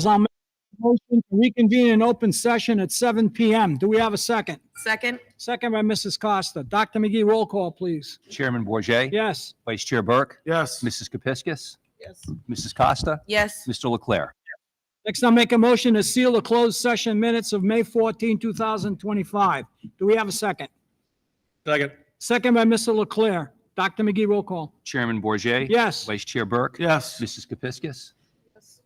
I'll make a motion to reconvene in open session at 7 p.m. Do we have a second? Second. Second by Mrs. Costa. Dr. McGee, roll call, please. Chairman Bourget, Yes. Vice Chair Burke, Yes. Mrs. Kepiscus, Yes. Mrs. Costa, Yes. Mr. Leclerc. Next, I'll make a motion to seal the closed session minutes of May 14, 2025. Do we have a second? Second. Second by Mr. Leclerc. Dr. McGee, roll call. Chairman Bourget, Yes. Vice Chair Burke, Yes. Mrs. Kepiscus,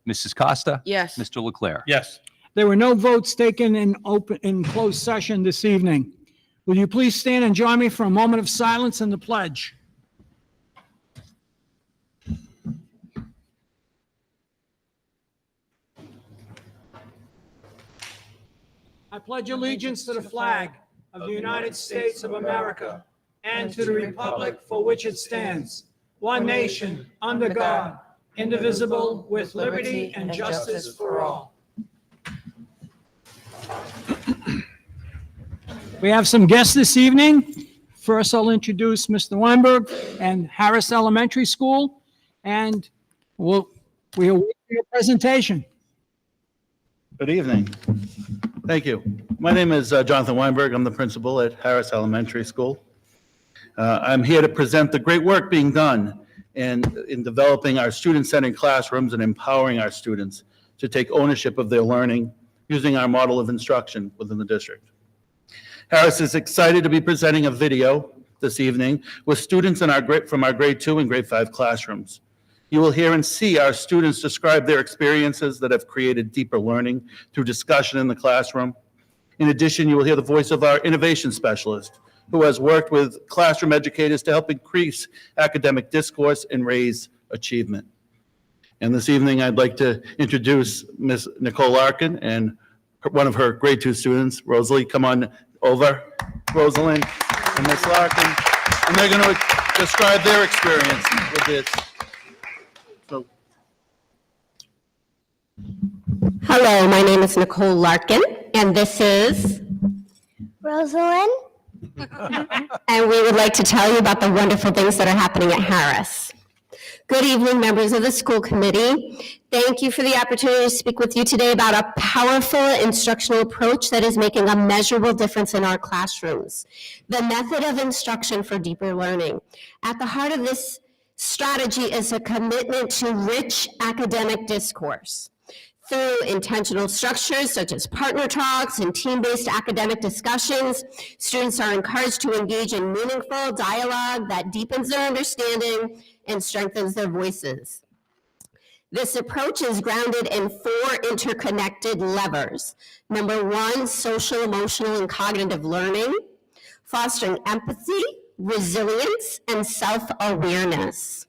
Mrs. Costa, Yes. Mr. Leclerc. Yes. There were no votes taken in closed session this evening. Will you please stand and join me for a moment of silence and the pledge? I pledge allegiance to the flag of the United States of America and to the republic for which it stands, one nation, under God, indivisible, with liberty and justice for all. We have some guests this evening. First, I'll introduce Mr. Weinberg and Harris Elementary School, and we'll await your presentation. Good evening. Thank you. My name is Jonathan Weinberg. I'm the principal at Harris Elementary School. I'm here to present the great work being done in developing our student-centered classrooms and empowering our students to take ownership of their learning using our model of instruction within the district. Harris is excited to be presenting a video this evening with students from our grade 2 and grade 5 classrooms. You will hear and see our students describe their experiences that have created deeper learning through discussion in the classroom. In addition, you will hear the voice of our innovation specialist, who has worked with classroom educators to help increase academic discourse and raise achievement. And this evening, I'd like to introduce Ms. Nicole Larkin and one of her grade 2 students, Rosalie. Come on over, Rosalind and Ms. Larkin. And they're going to describe their experience with this. So, Hello, my name is Nicole Larkin, and this is Rosalind? and we would like to tell you about the wonderful things that are happening at Harris. Good evening, members of the school committee. Thank you for the opportunity to speak with you today about a powerful instructional approach that is making a measurable difference in our classrooms. The method of instruction for deeper learning. At the heart of this strategy is a commitment to rich academic discourse. Through intentional structures such as partner talks and team-based academic discussions, students are encouraged to engage in meaningful dialogue that deepens their understanding and strengthens their voices. This approach is grounded in 4 interconnected levers. Number 1, social, emotional, and cognitive learning, fostering empathy, resilience, and self-awareness.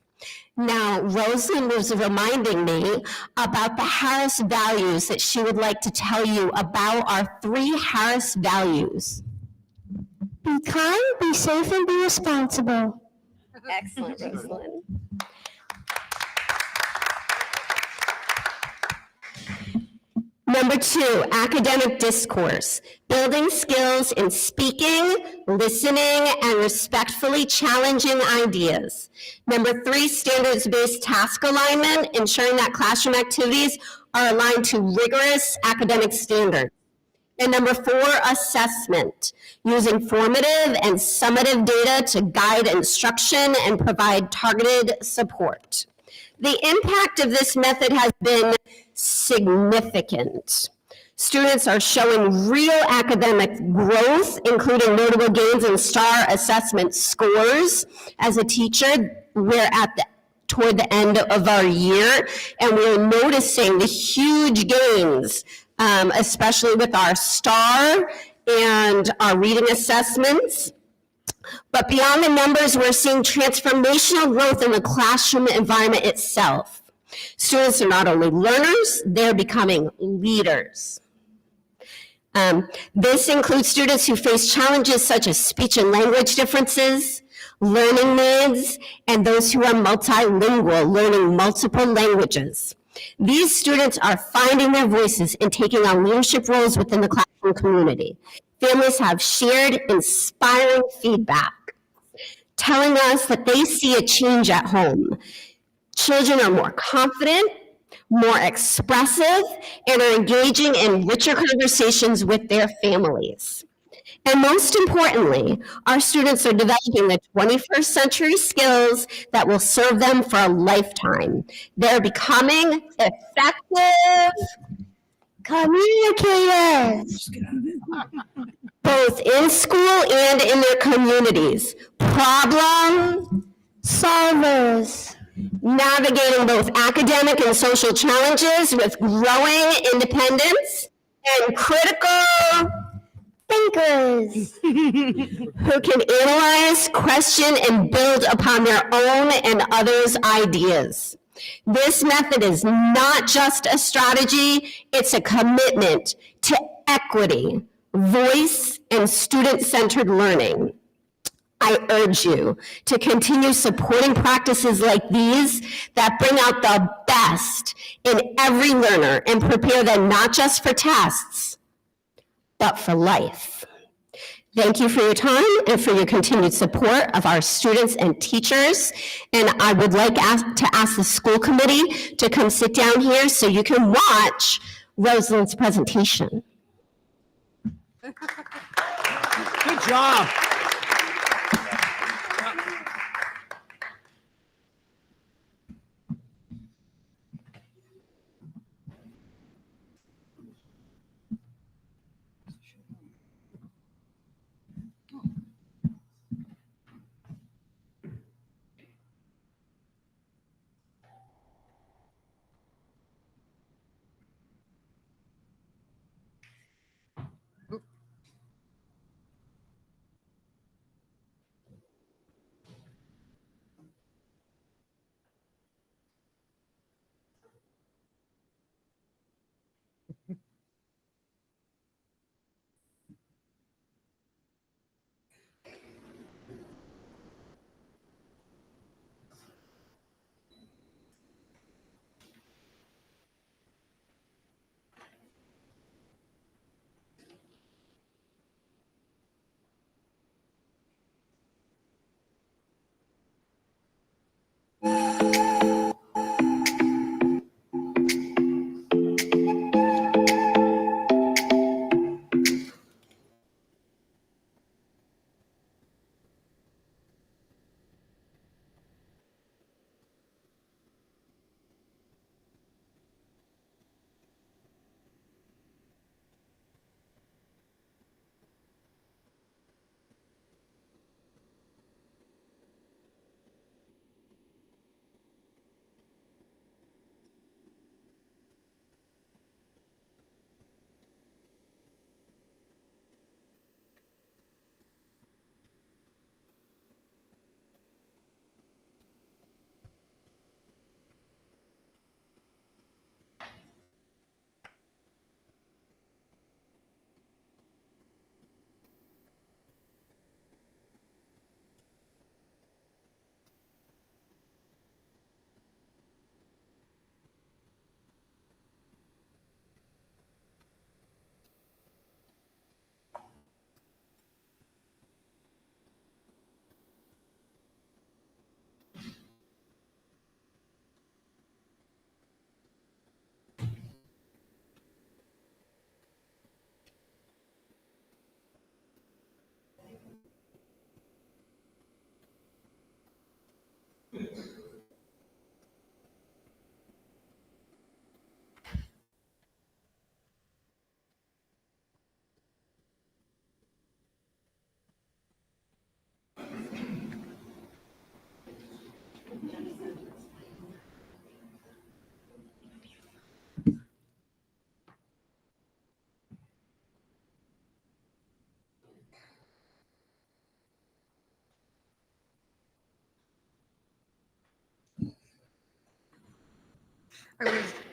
Now, Rosalind was reminding me about the Harris values that she would like to tell you about our 3 Harris values. Be kind, be safe, and be responsible. Excellent, Rosalind. Number 2, academic discourse, building skills in speaking, listening, and respectfully challenging ideas. Number 3, standards-based task alignment, ensuring that classroom activities are aligned to rigorous academic standards. And number 4, assessment, using formative and summative data to guide instruction and provide targeted support. The impact of this method has been significant. Students are showing real academic growth, including notable gains in STAR assessment scores. As a teacher, we're toward the end of our year, and we're noticing the huge gains, especially with our STAR and our reading assessments. But beyond the numbers, we're seeing transformational growth in the classroom environment itself. Students are not only learners, they're becoming leaders. This includes students who face challenges such as speech and language differences, learning needs, and those who are multilingual, learning multiple languages. These students are finding their voices and taking on leadership roles within the classroom community. Families have shared inspiring feedback, telling us that they see a change at home. Children are more confident, more expressive, and are engaging in richer conversations with their families. And most importantly, our students are developing the 21st century skills that will serve them for a lifetime. They're becoming effective Communicators. both in school and in their communities. Problem Solvers. navigating both academic and social challenges with growing independence and critical Thinkers. who can analyze, question, and build upon their own and others' ideas. This method is not just a strategy, it's a commitment to equity, voice, and student-centered learning. I urge you to continue supporting practices like these that bring out the best in every learner and prepare them not just for tests, but for life. Thank you for your time and for your continued support of our students and teachers. And I would like to ask the school committee to come sit down here so you can watch Rosalind's presentation. Good job.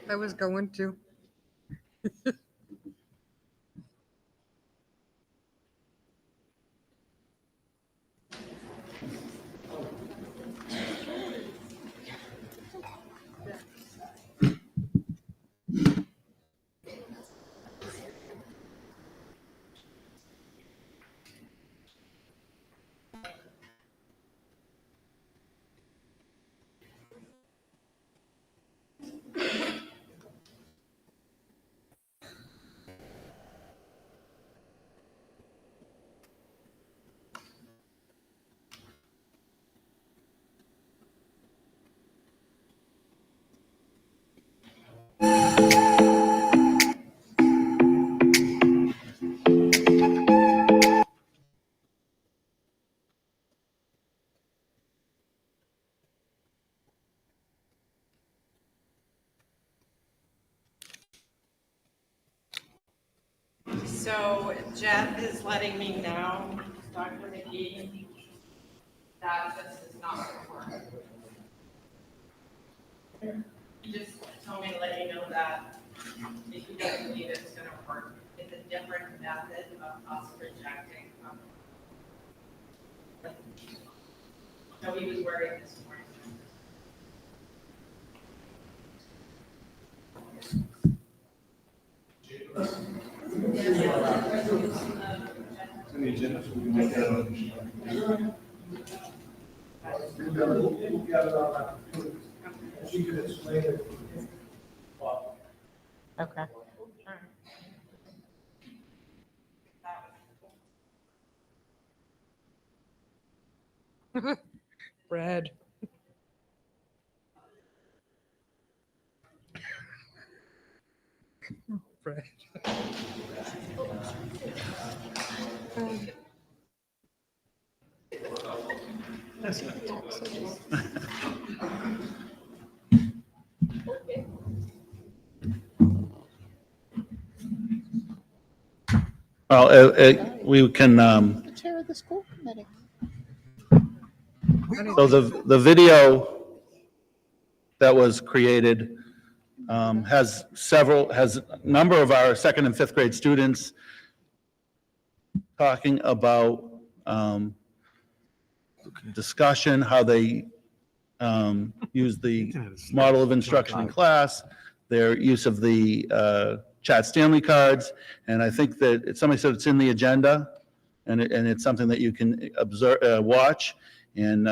I was going to. So Jeff is letting me know, Dr. McGee, that this is not going to work. He just told me to let you know that if you don't believe it's going to work, it's a different method of us projecting. So he was worried this morning. Okay. Brad. Brad. Well, we can, Chair of the school committee. so the video that was created has a number of our second and fifth grade students talking about discussion, how they use the model of instruction in class, their use of the Chat Stanley cards, and I think that somebody said it's in the agenda, and it's something that you can observe, watch, and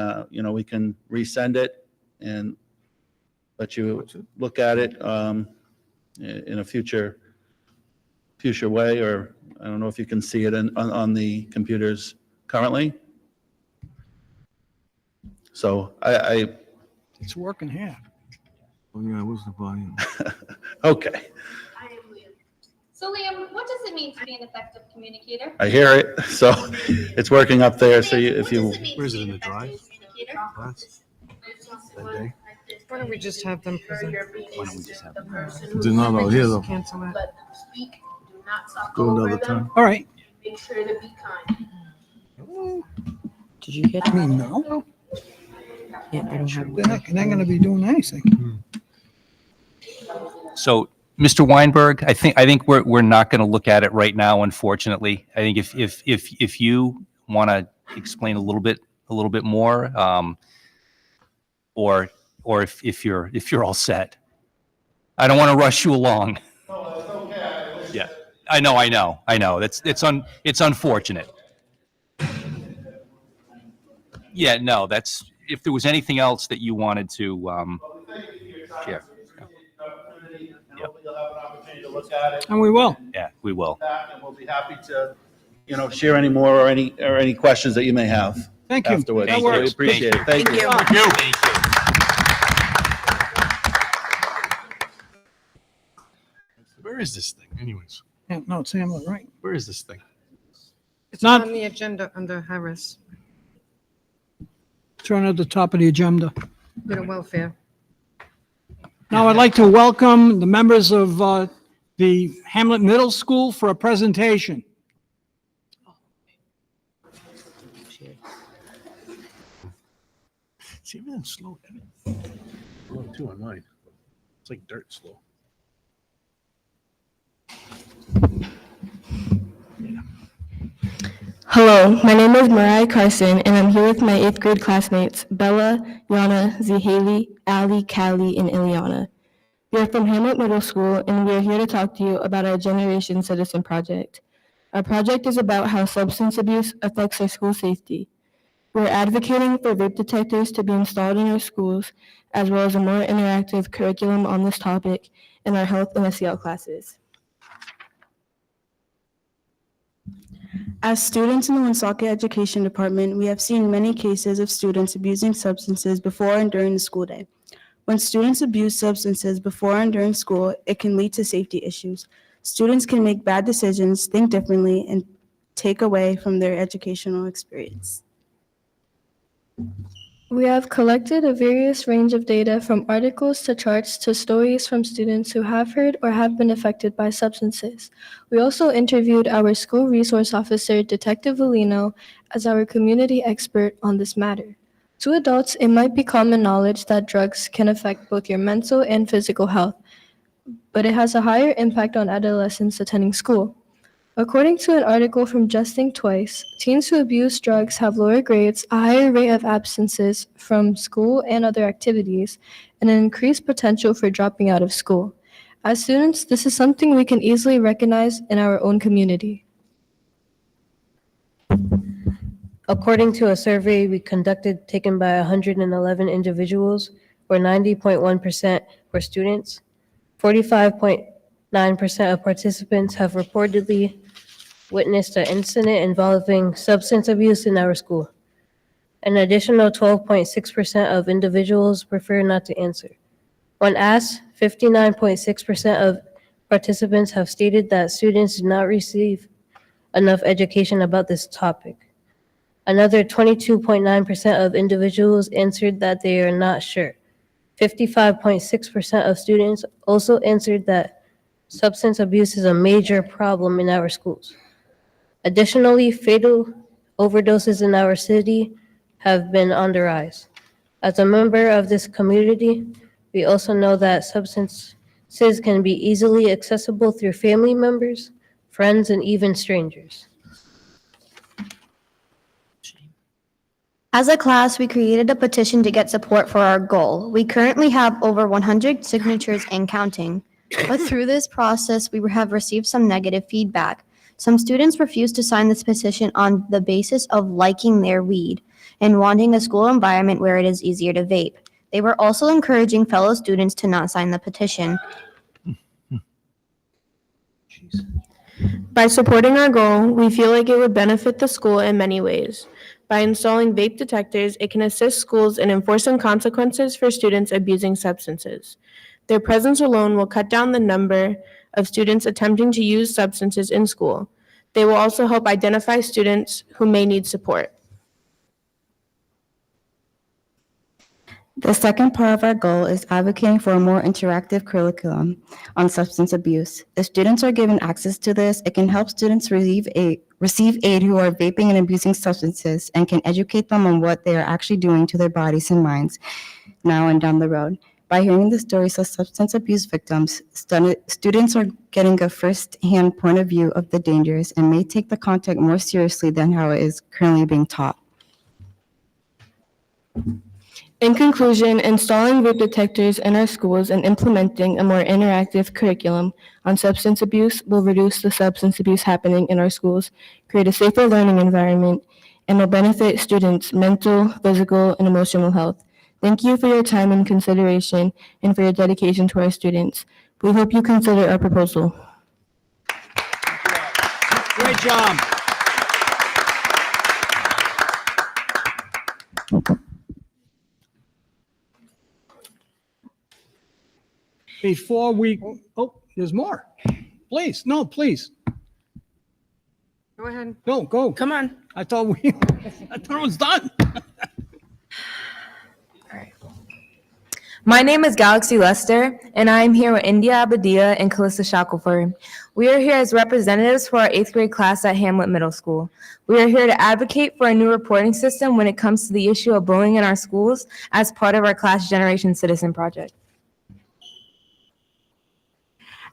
we can resend it and let you look at it in a future way, or I don't know if you can see it on the computers currently. So It's working here. Oh, yeah, what's the volume? okay, I am Liam. So Liam, what does it mean to be an effective communicator? I hear it. So it's working up there. So if you, Where is it, in the drive? Class? That day? Why don't we just have them present? Why don't we just have them? It's not out here, though. Cancel it. Let them speak. Do not talk Go over another them. time. All right. Make sure to be kind. Did you get Me, no. Yeah, I don't have. They're not going to be doing anything. So, Mr. Weinberg, I think we're not going to look at it right now, unfortunately. I think if you want to explain a little bit more, or if you're all set. I don't want to rush you along. Yeah, I know. It's unfortunate. Yeah, no, that's, if there was anything else that you wanted to share. and hopefully you'll have an opportunity to look at it. And we will. Yeah, we will. Back, and we'll be happy to, share any more or any questions that you may have Thank you. afterwards. That Thank you. works. Appreciate it. Thank you. Thank you. Where is this thing, anyways? Yeah, no, it's Hamlet, right? Where is this thing? It's Not- on the agenda under Harris. Turn at the top of the agenda. Bit of welfare. Now I'd like to welcome the members of the Hamlet Middle School for a presentation. See, everything's slow. Slow too on mine. It's like dirt slow. Hello, my name is Mariah Carson, and I'm here with my 8th grade classmates, Bella, Yana, Zihali, Ali, Callie, and Ileana. We are from Hamlet Middle School, and we are here to talk to you about our Generation Citizen project. Our project is about how substance abuse affects our school safety. We're advocating for vape detectors to be installed in our schools, as well as a more interactive curriculum on this topic in our health and SEL classes. As students in the Woonsocket Education Department, we have seen many cases of students abusing substances before and during the school day. When students abuse substances before and during school, it can lead to safety issues. Students can make bad decisions, think differently, and take away from their educational experience. We have collected a various range of data from articles to charts to stories from students who have heard or have been affected by substances. We also interviewed our school resource officer, Detective Valino, as our community expert on this matter. To adults, it might be common knowledge that drugs can affect both your mental and physical health, but it has a higher impact on adolescents attending school. According to an article from Just Think Twice, teens who abuse drugs have lower grades, a higher rate of absences from school and other activities, and an increased potential for dropping out of school. As students, this is something we can easily recognize in our own community. According to a survey we conducted taken by 111 individuals, where 90.1% were students, 45.9% of participants have reportedly witnessed an incident involving substance abuse in our school. An additional 12.6% of individuals prefer not to answer. When asked, 59.6% of participants have stated that students did not receive enough education about this topic. Another 22.9% of individuals answered that they are not sure. 55.6% of students also answered that substance abuse is a major problem in our schools. Additionally, fatal overdoses in our city have been on the rise. As a member of this community, we also know that substances can be easily accessible through family members, friends, and even strangers. As a class, we created a petition to get support for our goal. We currently have over 100 signatures and counting. But through this process, we have received some negative feedback. Some students refused to sign this petition on the basis of liking their weed and wanting a school environment where it is easier to vape. They were also encouraging fellow students to not sign the petition. By supporting our goal, we feel like it would benefit the school in many ways. By installing vape detectors, it can assist schools in enforcing consequences for students abusing substances. Their presence alone will cut down the number of students attempting to use substances in school. They will also help identify students who may need support. The second part of our goal is advocating for a more interactive curriculum on substance abuse. If students are given access to this, it can help students receive aid who are vaping and abusing substances and can educate them on what they are actually doing to their bodies and minds now and down the road. By hearing the stories of substance abuse victims, students are getting a first-hand point of view of the dangers and may take the content more seriously than how it is currently being taught. In conclusion, installing vape detectors in our schools and implementing a more interactive curriculum on substance abuse will reduce the substance abuse happening in our schools, create a safer learning environment, and will benefit students' mental, physical, and emotional health. Thank you for your time and consideration and for your dedication to our students. We hope you consider our proposal. Great job. Before we, oh, there's more. Please, no, please. Go ahead. No, go. Come on. I thought it was done. My name is Galaxy Lester, and I am here with India Abadia and Calista Shackelford. We are here as representatives for our 8th grade class at Hamlet Middle School. We are here to advocate for a new reporting system when it comes to the issue of bullying in our schools as part of our Class Generation Citizen Project.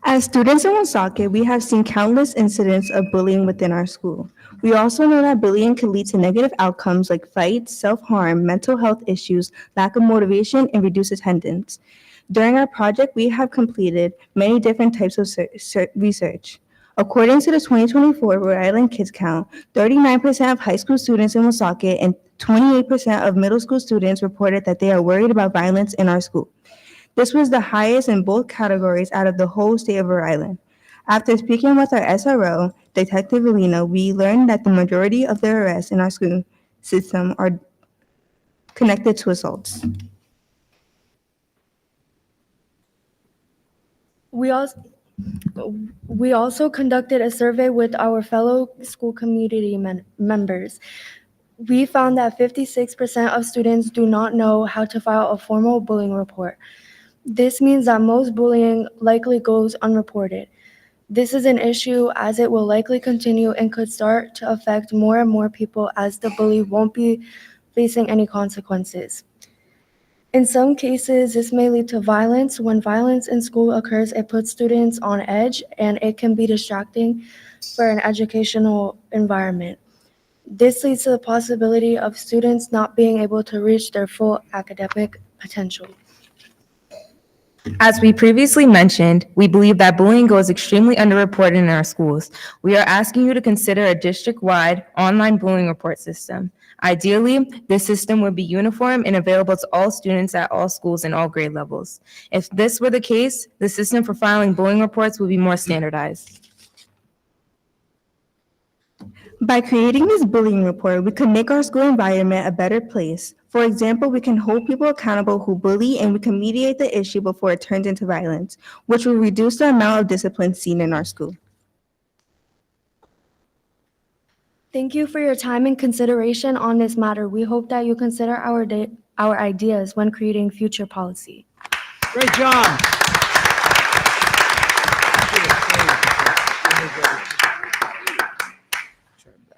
As students in Woonsocket, we have seen countless incidents of bullying within our school. We also know that bullying can lead to negative outcomes like fights, self-harm, mental health issues, lack of motivation, and reduced attendance. During our project, we have completed many different types of research. According to the 2024 Rhode Island Kids Count, 39% of high school students in Woonsocket and 28% of middle school students reported that they are worried about violence in our school. This was the highest in both categories out of the whole state of Rhode Island. After speaking with our SRO, Detective Valino, we learned that the majority of the arrests in our school system are connected to assaults. We also conducted a survey with our fellow school community members. We found that 56% of students do not know how to file a formal bullying report. This means that most bullying likely goes unreported. This is an issue as it will likely continue and could start to affect more and more people as the bully won't be facing any consequences. In some cases, this may lead to violence. When violence in school occurs, it puts students on edge and it can be distracting for an educational environment. This leads to the possibility of students not being able to reach their full academic potential. As we previously mentioned, we believe that bullying goes extremely underreported in our schools. We are asking you to consider a district-wide online bullying report system. Ideally, this system would be uniform and available to all students at all schools and all grade levels. If this were the case, the system for filing bullying reports would be more standardized. By creating this bullying report, we can make our school environment a better place. For example, we can hold people accountable who bully, and we can mediate the issue before it turns into violence, which will reduce the amount of discipline seen in our school. Thank you for your time and consideration on this matter. We hope that you consider our ideas when creating future policy. Great job.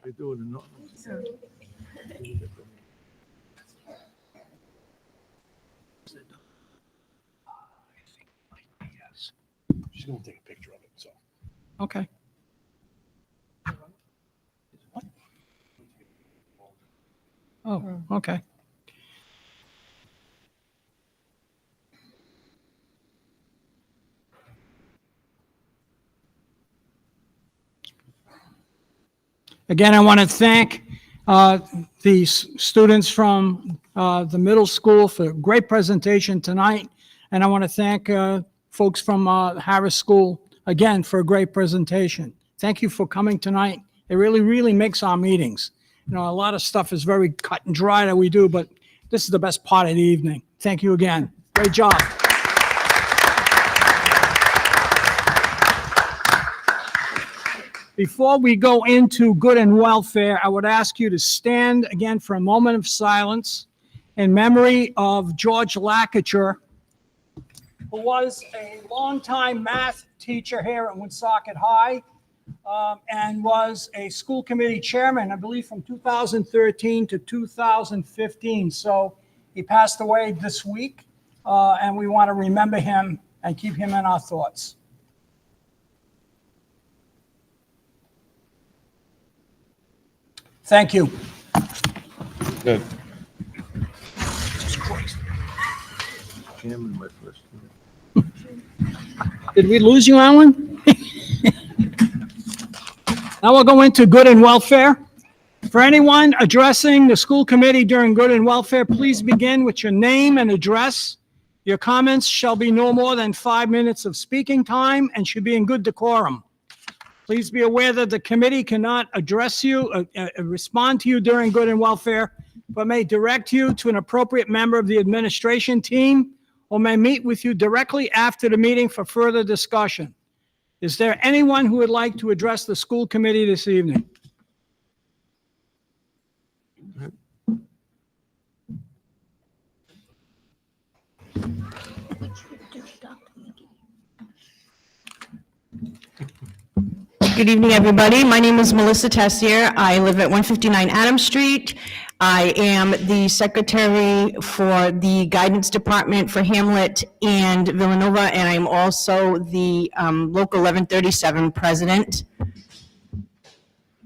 They do it in Norton. She's gonna take a picture of it, so. Okay. Oh, okay. Again, I want to thank the students from the middle school for a great presentation tonight. And I want to thank folks from Harris School, again, for a great presentation. Thank you for coming tonight. It really, really makes our meetings. You know, a lot of stuff is very cut and dry that we do, but this is the best part of the evening. Thank you again. Great job. Before we go into good and welfare, I would ask you to stand again for a moment of silence in memory of George Lackacher, who was a longtime math teacher here at Woonsocket High, and was a school committee chairman, I believe, from 2013 to 2015. So he passed away this week, and we want to remember him and keep him in our thoughts. Thank you. Good. Jesus Christ. Jamming my first. Did we lose you, Alan? Now we'll go into good and welfare. For anyone addressing the school committee during good and welfare, please begin with your name and address. Your comments shall be no more than 5 minutes of speaking time and should be in good decorum. Please be aware that the committee cannot address you, respond to you during good and welfare, but may direct you to an appropriate member of the administration team or may meet with you directly after the meeting for further discussion. Is there anyone who would like to address the school committee this evening? Good evening, everybody. My name is Melissa Tessier. I live at 159 Adams Street. I am the secretary for the guidance department for Hamlet and Villanova, and I'm also the local 1137 president.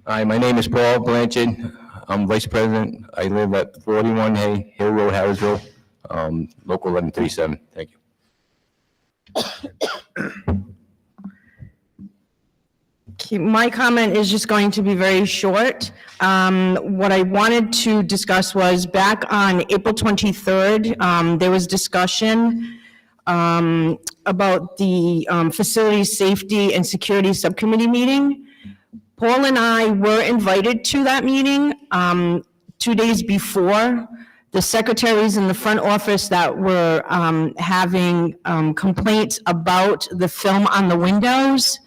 Hi, my name is Paul Blanchard. I'm vice president. I live at 41 Hill Road, Harrisville, local 1137. Thank you. My comment is just going to be very short. What I wanted to discuss was back on April 23rd, there was discussion about the facilities safety and security subcommittee meeting. Paul and I were invited to that meeting 2 days before. The secretaries in the front office that were having complaints about the film on the windows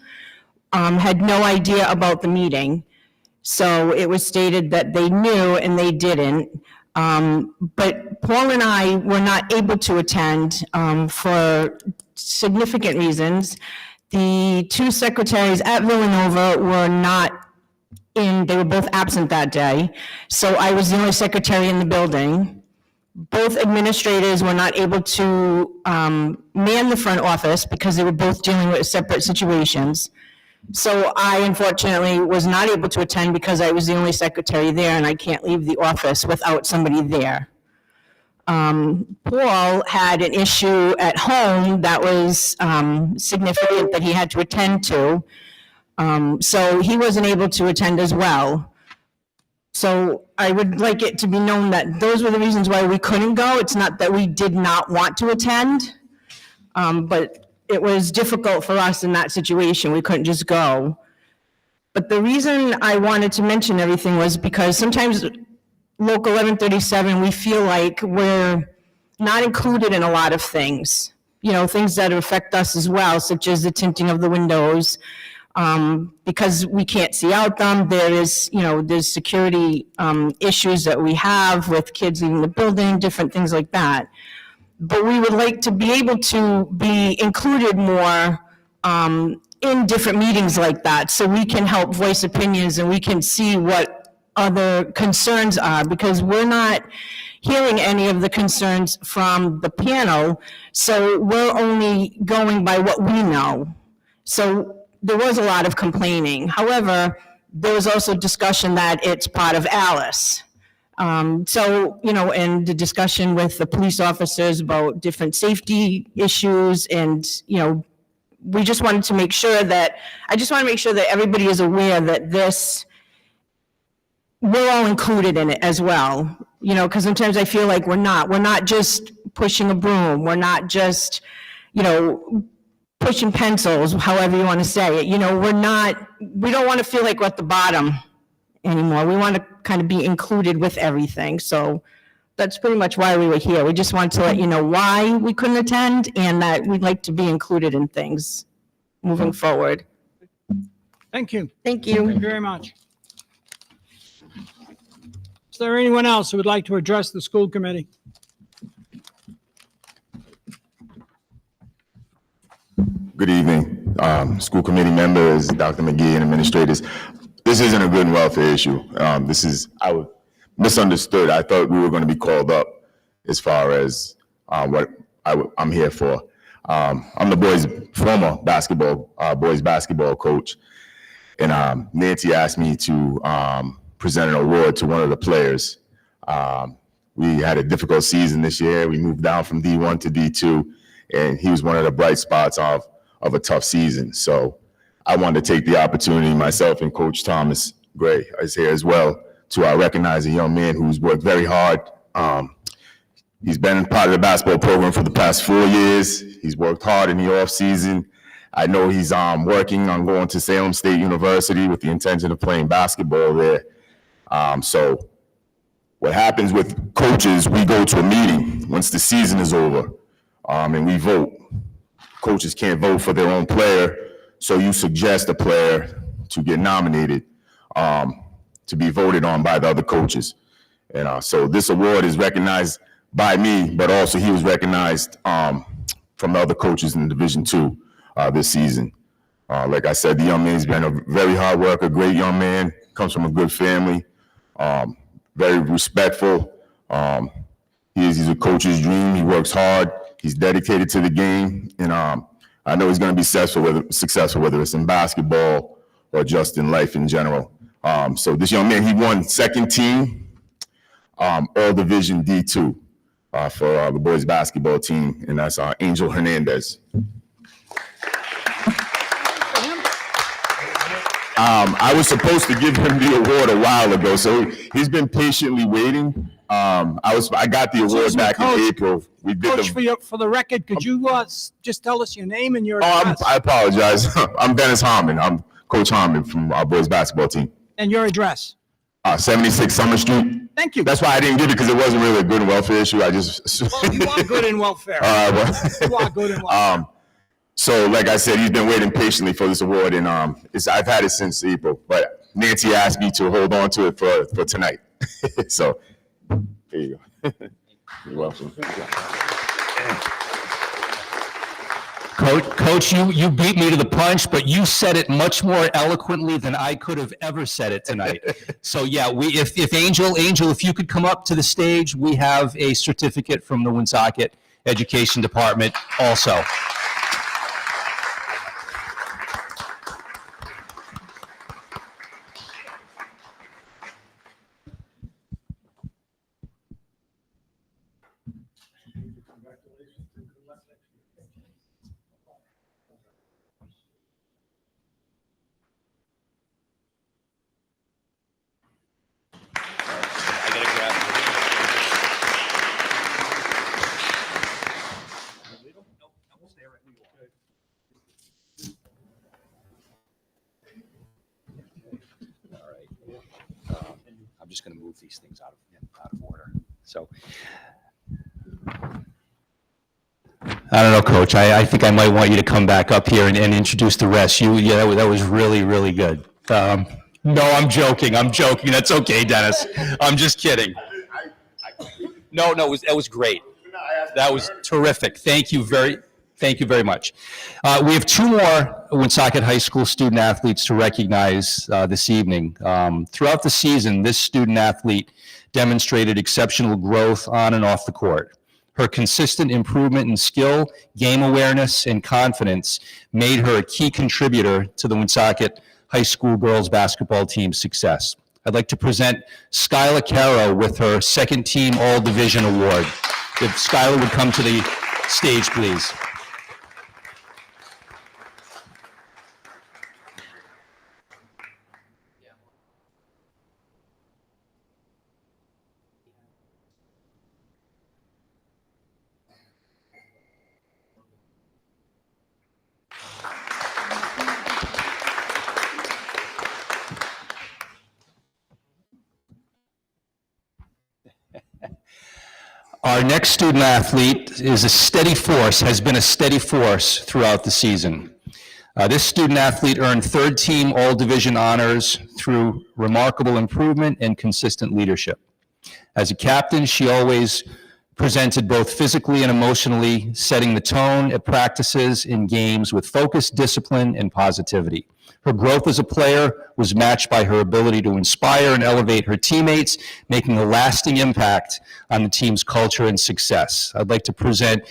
had no idea about the meeting. So it was stated that they knew and they didn't. But Paul and I were not able to attend for significant reasons. The two secretaries at Villanova were not in, they were both absent that day. So I was the only secretary in the building. Both administrators were not able to man the front office because they were both dealing with separate situations. So I unfortunately was not able to attend because I was the only secretary there and I can't leave the office without somebody there. Paul had an issue at home that was significant that he had to attend to. So he wasn't able to attend as well. So I would like it to be known that those were the reasons why we couldn't go. It's not that we did not want to attend, but it was difficult for us in that situation. We couldn't just go. But the reason I wanted to mention everything was because sometimes Local 1137, we feel like we're not included in a lot of things, you know, things that affect us as well, such as the tinting of the windows. Because we can't see out them, there is, you know, there's security issues that we have with kids leaving the building, different things like that. But we would like to be able to be included more in different meetings like that, so we can help voice opinions and we can see what other concerns are, because we're not hearing any of the concerns from the panel, so we're only going by what we know. So there was a lot of complaining. However, there was also discussion that it's part of Alice. So, you know, and the discussion with the police officers about different safety issues, and, you know, we just wanted to make sure that, I just want to make sure that everybody is aware that this, we're all included in it as well. You know, because sometimes I feel like we're not just pushing a broom, we're not just, you know, pushing pencils, however you want to say it. You know, we don't want to feel like we're at the bottom anymore. We want to kind of be included with everything. So that's pretty much why we were here. We just wanted to let you know why we couldn't attend and that we'd like to be included in things moving forward. Thank you. Thank you. Thank you very much. Is there anyone else who would like to address the school committee? Good evening, school committee members, Dr. McGee and administrators. This isn't a good welfare issue. I was misunderstood. I thought we were going to be called up as far as what I'm here for. I'm the former boys basketball coach, and Nancy asked me to present an award to one of the players. We had a difficult season this year. We moved down from D1 to D2, and he was one of the bright spots of a tough season. So I wanted to take the opportunity, myself and Coach Thomas Gray is here as well, to recognize a young man who's worked very hard. He's been part of the basketball program for the past 4 years. He's worked hard in the off season. I know he's working on going to Salem State University with the intention of playing basketball there. So what happens with coaches, we go to a meeting once the season is over, and we vote. Coaches can't vote for their own player, so you suggest a player to get nominated to be voted on by the other coaches. And so this award is recognized by me, but also he was recognized from the other coaches in Division II this season. Like I said, the young man's been a very hard worker, great young man, comes from a good family, very respectful. He's a coach's dream. He works hard. He's dedicated to the game, and I know he's going to be successful, whether it's in basketball or just in life in general. So this young man, he won second team, all Division D2 for the boys basketball team, and that's Angel Hernandez. I was supposed to give him the award a while ago, so he's been patiently waiting. I got the award back in April. We did Coach, for the record, could you just tell us your name and your address? I apologize. I'm Dennis Harmon. I'm Coach Harmon from our boys basketball team. And your address? 76 Summer Street. Thank you. That's why I didn't give it, because it wasn't really a good welfare issue. I just. Well, you are good in welfare. You are good in welfare. So, like I said, he's been waiting patiently for this award, and I've had it since April. But Nancy asked me to hold on to it for tonight. So, here you go. You're welcome. Coach, you beat me to the punch, but you said it much more eloquently than I could have ever said it tonight. So yeah, if Angel, if you could come up to the stage, we have a certificate from the Woonsocket Education Department also. I'm just going to move these things out of order. So, I don't know, Coach. I think I might want you to come back up here and introduce the rest. Yeah, that was really, really good. No, I'm joking. That's okay, Dennis. I'm just kidding. No, that was great. That was terrific. Thank you very much. We have two more Woonsocket High School student athletes to recognize this evening. Throughout the season, this student athlete demonstrated exceptional growth on and off the court. Her consistent improvement in skill, game awareness, and confidence made her a key contributor to the Woonsocket High School girls basketball team's success. I'd like to present Skylar Caro with her second team All-Division Award. If Skylar would come to the stage, please. Our next student athlete is a steady force, has been a steady force throughout the season. This student athlete earned third team All-Division honors through remarkable improvement and consistent leadership. As a captain, she always presented both physically and emotionally, setting the tone at practices and games with focus, discipline, and positivity. Her growth as a player was matched by her ability to inspire and elevate her teammates, making a lasting impact on the team's culture and success. I'd like to present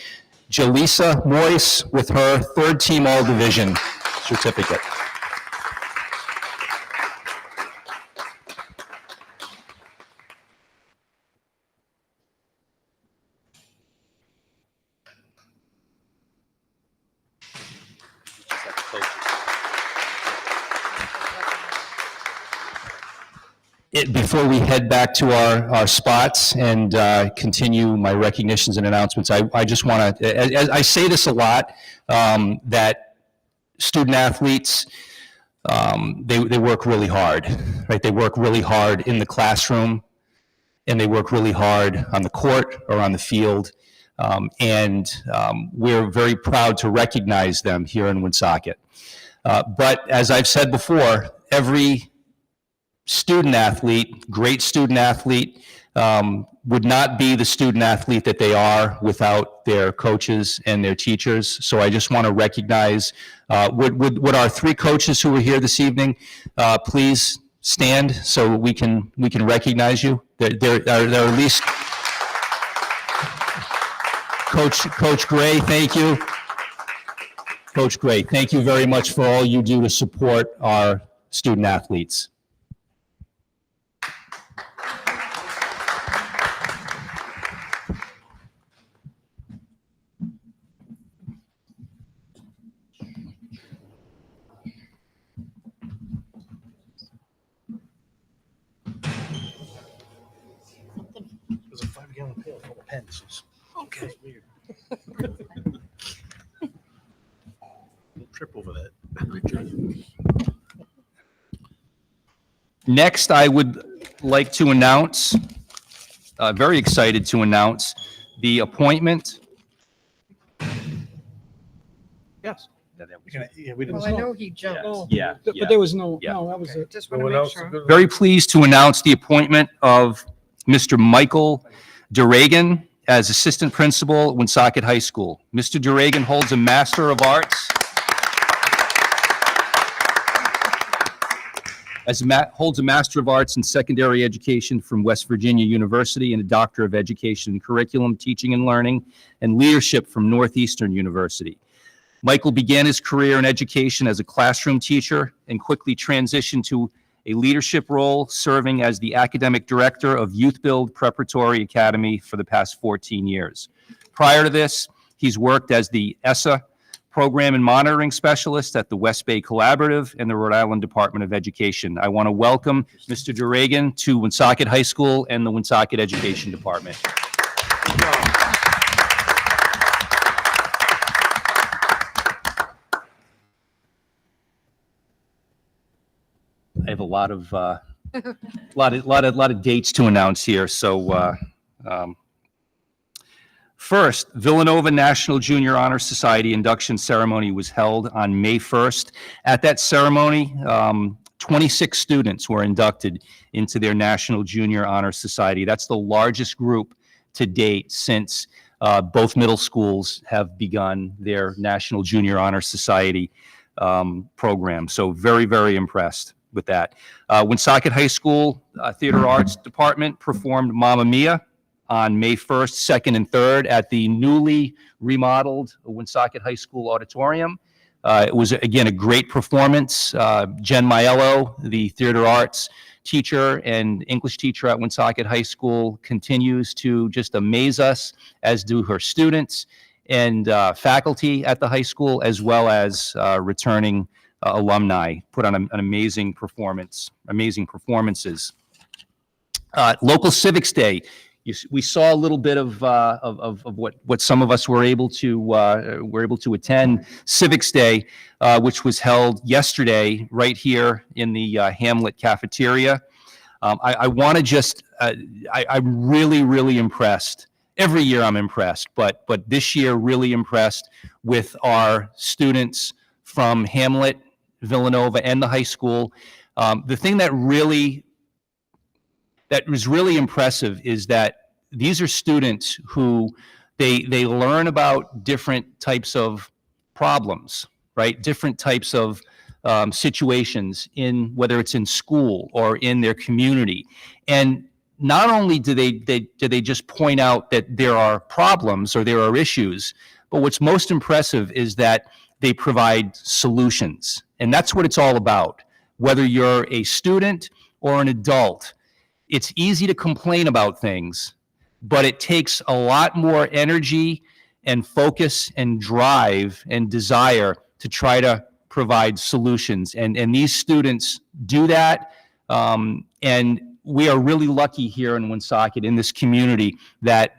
Jaleesa Moyes with her third team All-Division certificate. Before we head back to our spots and continue my recognitions and announcements, I just want to, I say this a lot, that student athletes, they work really hard, right? They work really hard in the classroom, and they work really hard on the court or on the field. We're very proud to recognize them here in Woonsocket. But as I've said before, every student athlete, great student athlete, would not be the student athlete that they are without their coaches and their teachers. So I just want to recognize, would our three coaches who are here this evening, please stand so we can recognize you? There are at least Coach Gray, thank you. Coach Gray, thank you very much for all you do to support our student athletes. There's a 5-gallon pail full of pens. Okay. That's weird. Don't trip over that. Next, I would like to announce, very excited to announce, the appointment. Yes. Yeah, we didn't. Well, I know he jumped. Oh, Yeah, But yeah. there was no, Yeah. no, that was it. Just No want one to make else? sure. Very pleased to announce the appointment of Mr. Michael Duregan as Assistant Principal at Woonsocket High School. Mr. Duregan holds a Master of Arts. Holds a Master of Arts in Secondary Education from West Virginia University and a Doctor of Education in Curriculum, Teaching and Learning, and Leadership from Northeastern University. Michael began his career in education as a classroom teacher and quickly transitioned to a leadership role, serving as the academic director of Youth Build Preparatory Academy for the past 14 years. Prior to this, he's worked as the ESSA Program and Monitoring Specialist at the West Bay Collaborative and the Rhode Island Department of Education. I want to welcome Mr. Duregan to Woonsocket High School and the Woonsocket Education Department. I have a lot of dates to announce here. So first, Villanova National Junior Honor Society induction ceremony was held on May 1st. At that ceremony, 26 students were inducted into their National Junior Honor Society. That's the largest group to date since both middle schools have begun their National Junior Honor Society program. So very, very impressed with that. Woonsocket High School Theater Arts Department performed Mamma Mia on May 1st, 2nd, and 3rd at the newly remodeled Woonsocket High School Auditorium. It was, again, a great performance. Jen Maiello, the theater arts teacher and English teacher at Woonsocket High School, continues to just amaze us, as do her students and faculty at the high school, as well as returning alumni. Put on an amazing performances. Local Civics Day. We saw a little bit of what some of us were able to attend. Civics Day, which was held yesterday right here in the Hamlet cafeteria. I want to just, I'm really impressed. Every year I'm impressed, but this year really impressed with our students from Hamlet, Villanova, and the high school. The thing that was really impressive is that these are students who they learn about different types of problems, right? Different types of situations whether it's in school or in their community. And not only do they just point out that there are problems or there are issues, but what's most impressive is that they provide solutions. And that's what it's all about. Whether you're a student or an adult, it's easy to complain about things, but it takes a lot more energy and focus and drive and desire to try to provide solutions. And these students do that. And we are really lucky here in Woonsocket, in this community, that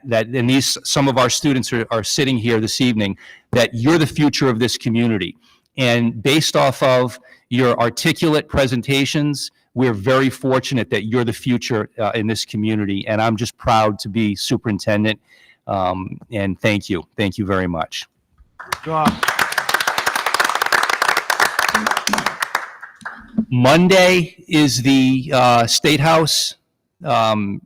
some of our students are sitting here this evening, that you're the future of this community. And based off of your articulate presentations, we're very fortunate that you're the future in this community. And I'm just proud to be superintendent. And thank you. Thank you very much. Good job. Monday is the State House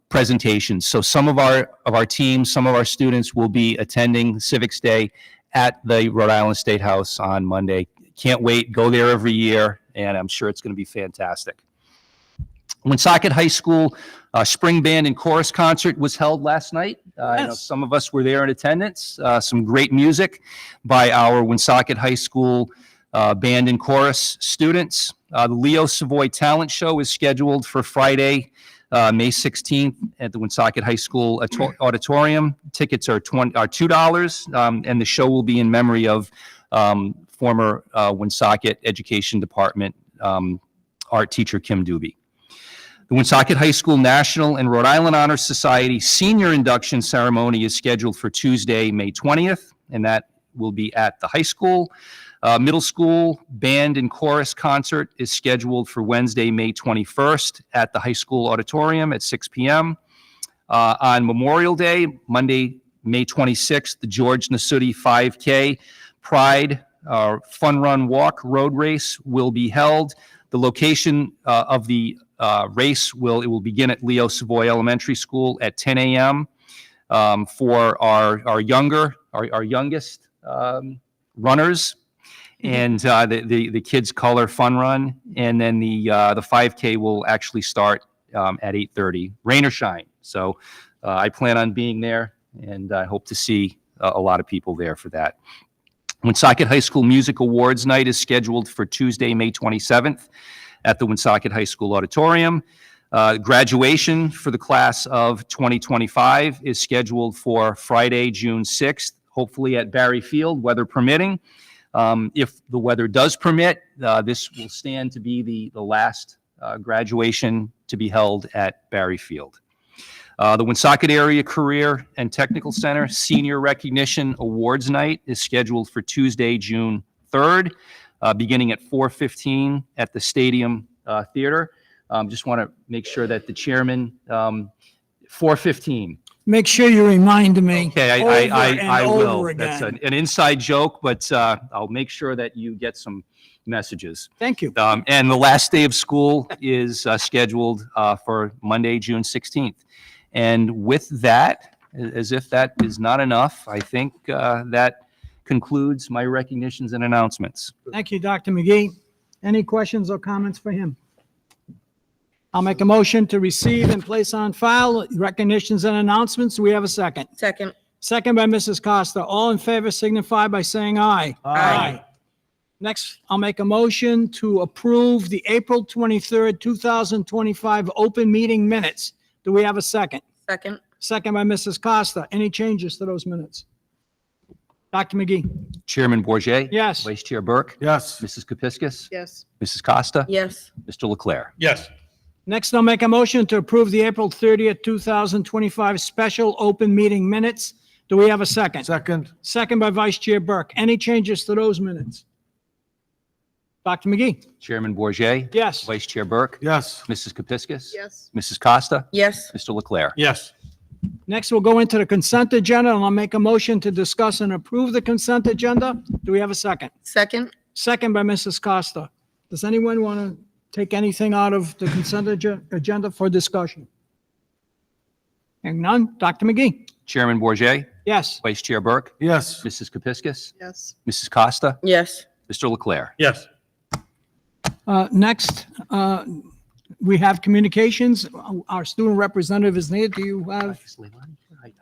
presentation. So some of our teams, some of our students will be attending Civics Day at the Rhode Island State House on Monday. Can't wait. Go there every year, and I'm sure it's going to be fantastic. Woonsocket High School Spring Band and Chorus Concert was held last night. I know some of us were there in attendance. Some great music by our Woonsocket High School band and chorus students. The Leo Savoy Talent Show is scheduled for Friday, May 16th at the Woonsocket High School Auditorium. Tickets are $2, and the show will be in memory of former Woonsocket Education Department art teacher Kim Doobie. The Woonsocket High School National and Rhode Island Honor Society Senior Induction Ceremony is scheduled for Tuesday, May 20th, and that will be at the high school. Middle school band and chorus concert is scheduled for Wednesday, May 21st at the high school auditorium at 6 p.m. On Memorial Day, Monday, May 26th, the George Nasuti 5K Pride Fun Run Walk Road Race will be held. The location of the race will begin at Leo Savoy Elementary School at 10 a.m. For our youngest runners, and the Kids Color Fun Run, and then the 5K will actually start at 8:30, rain or shine. So I plan on being there, and I hope to see a lot of people there for that. Woonsocket High School Music Awards Night is scheduled for Tuesday, May 27th at the Woonsocket High School Auditorium. Graduation for the class of 2025 is scheduled for Friday, June 6th, hopefully at Barry Field, weather permitting. If the weather does permit, this will stand to be the last graduation to be held at Barry Field. The Woonsocket Area Career and Technical Center Senior Recognition Awards Night is scheduled for Tuesday, June 3rd, beginning at 4:15 at the Stadium Theater. Just want to make sure that the chairman, 4:15. Make sure you remind me. Okay, I over will. again. That's an inside joke, but I'll make sure that you get some messages. Thank you. And the last day of school is scheduled for Monday, June 16th. And with that, as if that is not enough, I think that concludes my recognitions and announcements. Thank you, Dr. McGee. Any questions or comments for him? I'll make a motion to receive and place on file recognitions and announcements. Do we have a second? Second. Second by Mrs. Costa. All in favor signify by saying aye. Aye. Next, I'll make a motion to approve the April 23rd, 2025 open meeting minutes. Do we have a second? Second. Second by Mrs. Costa. Any changes to those minutes? Dr. McGee? Chairman Bourget, Yes. Vice Chair Burke. Yes. Mrs. Kepiscus. Yes. Mrs. Costa. Yes. Mr. Leclerc. Yes. Next, I'll make a motion to approve the April 30th, 2025 special open meeting minutes. Do we have a second? Second. Second by Vice Chair Burke. Any changes to those minutes? Dr. McGee? Chairman Bourget, Yes. Vice Chair Burke. Yes. Mrs. Kepiscus. Yes. Mrs. Costa. Yes. Mr. Leclerc. Yes. Next, we'll go into the consent agenda, and I'll make a motion to discuss and approve the consent agenda. Do we have a second? Second. Second by Mrs. Costa. Does anyone want to take anything out of the consent agenda for discussion? Hearing none. Dr. McGee? Chairman Bourget, Yes. Vice Chair Burke. Yes. Mrs. Kepiscus. Yes. Mrs. Costa. Yes. Mr. Leclerc. Yes. Next, we have communications. Our student representative is here. Do you have?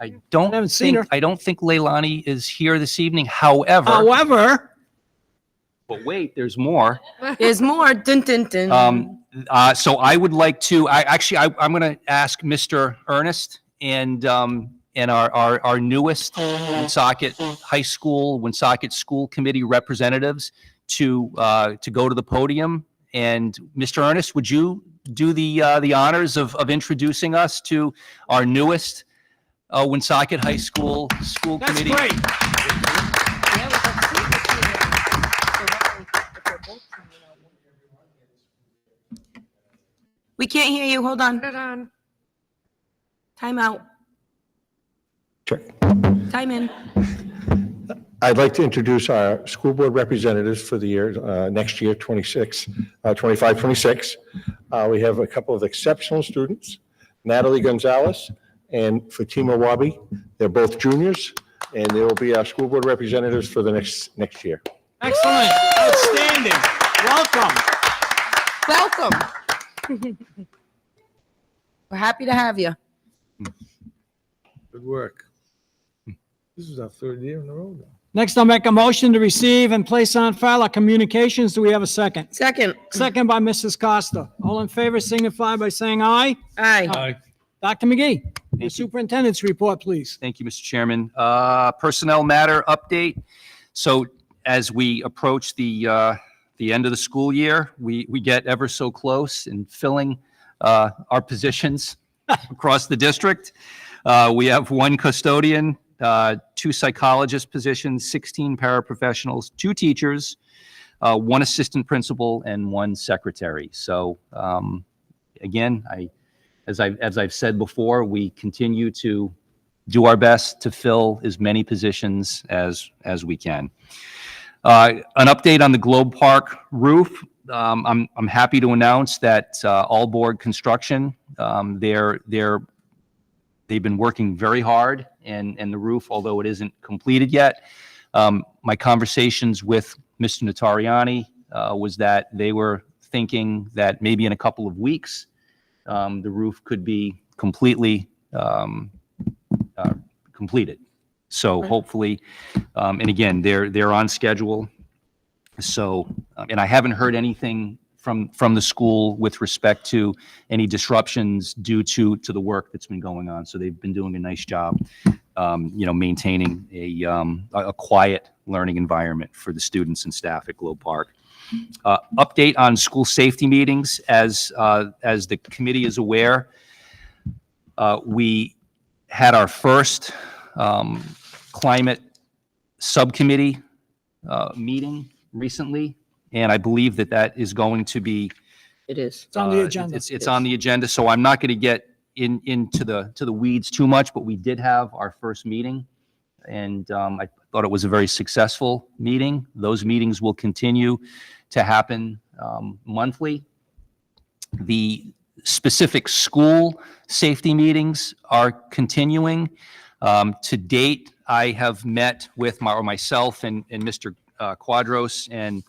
I don't haven't seen think, her. I don't think Leilani is here this evening. However, but wait, there's more. There's more. Dun, dun, dun. So I would like to, I'm going to ask Mr. Ernest and our newest Woonsocket High School, Woonsocket School Committee representatives to go to the podium. And Mr. Ernest, would you do the honors of introducing us to our newest Woonsocket High School School That's Committee? great. We can't hear you. Hold on. Put it on. Time out. Time in. I'd like to introduce our school board representatives for the year, next year, 25, 26. We have a couple of exceptional students, Natalie Gonzalez and Fatima Wabi. They're both juniors, and they will be our school board representatives for the next year. Excellent. Outstanding. Welcome. Welcome. We're happy to have you. Good work. This is our third year in a row now. Next, I'll make a motion to receive and place on file our communications. Do we have a second? Second. Second by Mrs. Costa. All in favor signify by saying aye. Aye. Aye. Dr. McGee, the superintendent's report, please. Thank you, Mr. Chairman. Personnel matter update. So as we approach the end of the school year, we get ever so close in filling our positions across the district. We have one custodian, 2 psychologist positions, 16 paraprofessionals, 2 teachers, 1 assistant principal, and 1 secretary. So again, as I've said before, we continue to do our best to fill as many positions as we can. An update on the Globe Park roof. I'm happy to announce that All Board Construction, they've been working very hard, and the roof, although it isn't completed yet, my conversations with Mr. Notariani was that they were thinking that maybe in a couple of weeks, the roof could be completely completed. So hopefully, and again, they're on schedule. So, and I haven't heard anything from the school with respect to any disruptions due to the work that's been going on. So they've been doing a nice job, maintaining a quiet learning environment for the students and staff at Globe Park. Update on school safety meetings. As the committee is aware, we had our first climate subcommittee meeting recently, and I believe that is going to be. It is. It's on the agenda. It's on the agenda, so I'm not going to get into the weeds too much, but we did have our first meeting, and I thought it was a very successful meeting. Those meetings will continue to happen monthly. The specific school safety meetings are continuing. To date, I have met with myself and Mr. Quadros and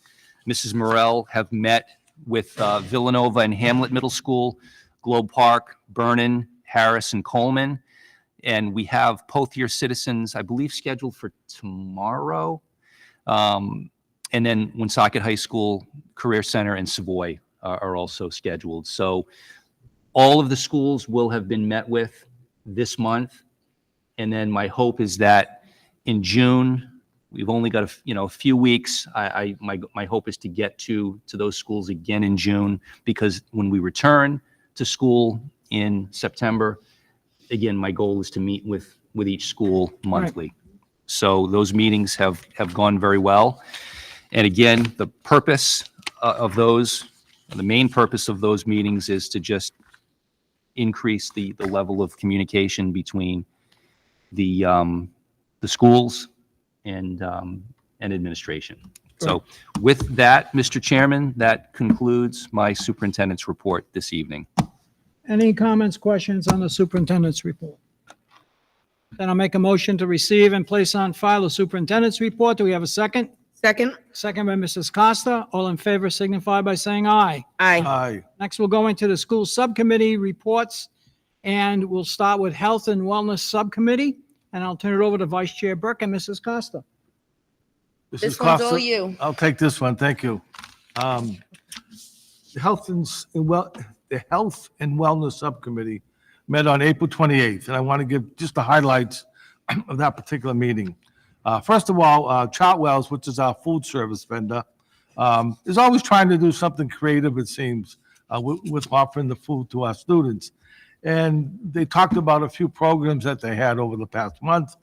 Mrs. Morel have met with Villanova and Hamlet Middle School, Globe Park, Vernon, Harris, and Coleman. And we have both year citizens, I believe, scheduled for tomorrow. And then Woonsocket High School, Career Center, and Savoy are also scheduled. So all of the schools will have been met with this month. And then my hope is that in June, we've only got a few weeks. My hope is to get to those schools again in June, because when we return to school in September, again, my goal is to meet with each school monthly. Right. So those meetings have gone very well. And again, the purpose of those, the main purpose of those meetings is to just increase the level of communication between the schools and administration. So with that, Mr. Chairman, that concludes my superintendent's report this evening. Any comments, questions on the superintendent's report? Then I'll make a motion to receive and place on file the superintendent's report. Do we have a second? Second? Second by Mrs. Costa. All in favor signify by saying aye. Aye. Aye. Next, we'll go into the school subcommittee reports, and we'll start with Health and Wellness Subcommittee, and I'll turn it over to Vice Chair Burke and Mrs. Costa. This one's all you. I'll take this one, thank you. The Health and Wellness Subcommittee met on April 28th, and I want to give just the highlights of that particular meeting. First of all, Chartwell's, which is our food service vendor, is always trying to do something creative, it seems, with offering the food to our students. And they talked about a few programs that they had over the past month.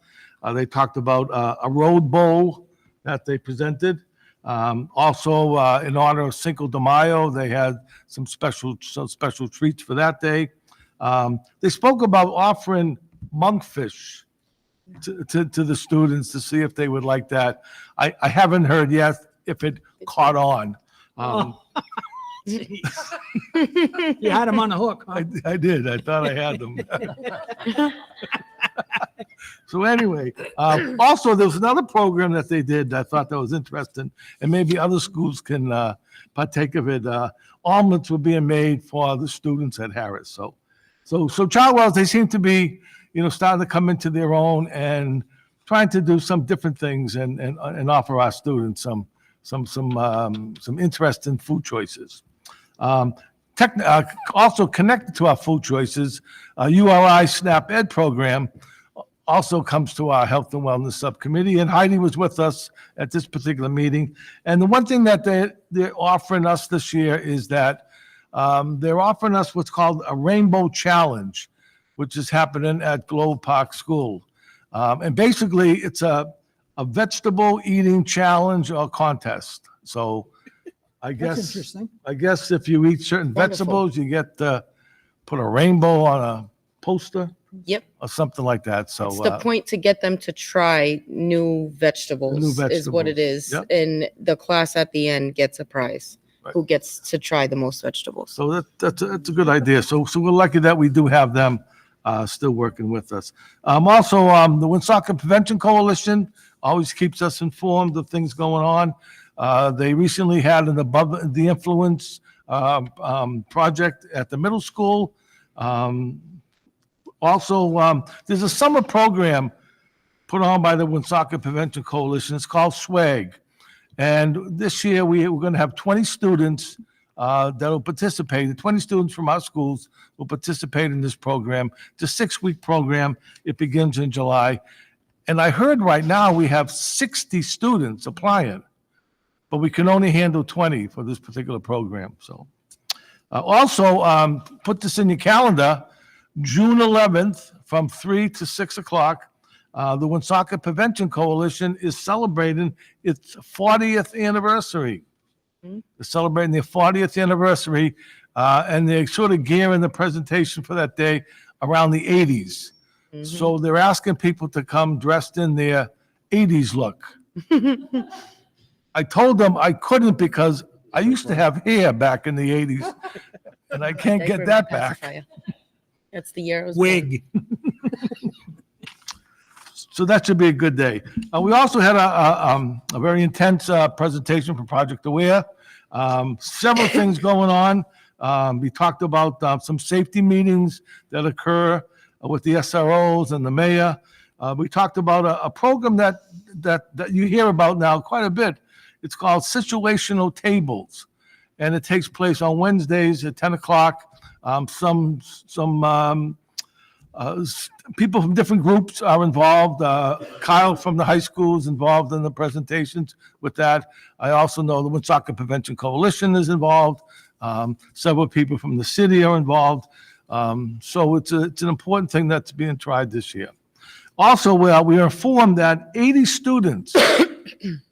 They talked about a road bowl that they presented. Also, in honor of Cinco de Mayo, they had some special treats for that day. They spoke about offering monkfish to the students to see if they would like that. I haven't heard yet if it caught on. You had him on the hook, huh? I did. I thought I had them. So anyway, also there was another program that they did that I thought that was interesting, and maybe other schools can partake of it. Omelets were being made for the students at Harris. So Chartwell's, they seem to be, starting to come into their own and trying to do some different things and offer our students some interesting food choices. Also connected to our food choices, URI SNAP Ed program also comes to our Health and Wellness Subcommittee, and Heidi was with us at this particular meeting. And the one thing that they're offering us this year is that they're offering us what's called a Rainbow Challenge, which is happening at Globe Park School. And basically, it's a vegetable eating challenge or contest. So I That's interesting. guess if you eat certain vegetables, you get to put a rainbow on a poster. Yep. or something like that, so. It's the point to get them to try new vegetables is what it vegetables. is. Yep. And the class at the end gets a prize. Right. Who gets to try the most vegetables. So that's a good idea. So we're lucky that we do have them still working with us. Also, the Woonsocket Prevention Coalition always keeps us informed of things going on. They recently had an Above the Influence project at the middle school. Also, there's a summer program put on by the Woonsocket Prevention Coalition. It's called SWAG. And this year, we're going to have 20 students that will participate. 20 students from our schools will participate in this program. It's a 6-week program. It begins in July. And I heard right now we have 60 students applying, but we can only handle 20 for this particular program. So also, put this in your calendar, June 11th from 3 to 6 o'clock. The Woonsocket Prevention Coalition is celebrating its 40th anniversary. They're celebrating their 40th anniversary, and they're sort of gearing the presentation for that day around the 80s. So they're asking people to come dressed in their 80s look. I told them I couldn't because I used to have hair back in the 80s, and I can't get that back. That's the year it was Wig. So that should be a good day. We also had a very intense presentation for Project Aware. Several things going on. We talked about some safety meetings that occur with the SROs and the mayor. We talked about a program that you hear about now quite a bit. It's called Situational Tables, and it takes place on Wednesdays at 10 o'clock. Some people from different groups are involved. Kyle from the high school is involved in the presentations with that. I also know the Woonsocket Prevention Coalition is involved. Several people from the city are involved. So it's an important thing that's being tried this year. Also, we are informed that 80 students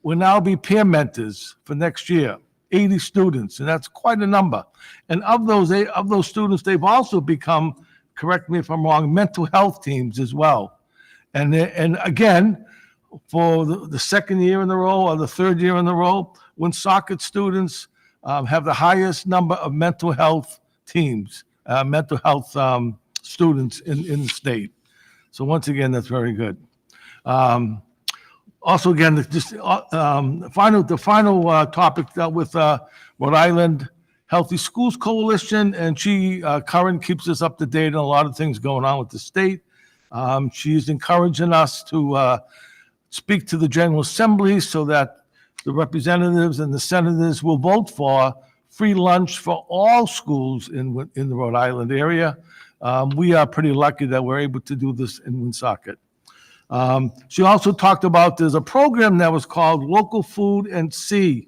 will now be peer mentors for next year. 80 students, and that's quite a number. And of those students, they've also become, correct me if I'm wrong, mental health teams as well. And again, for the second year in a row or the third year in a row, Woonsocket students have the highest number of mental health teams, mental health students in the state. So once again, that's very good. Also, again, the final topic dealt with Rhode Island Healthy Schools Coalition, and Karen keeps us up to date on a lot of things going on with the state. She's encouraging us to speak to the General Assembly so that the representatives and the senators will vote for free lunch for all schools in the Rhode Island area. We are pretty lucky that we're able to do this in Woonsocket. She also talked about there's a program that was called Local Food and Sea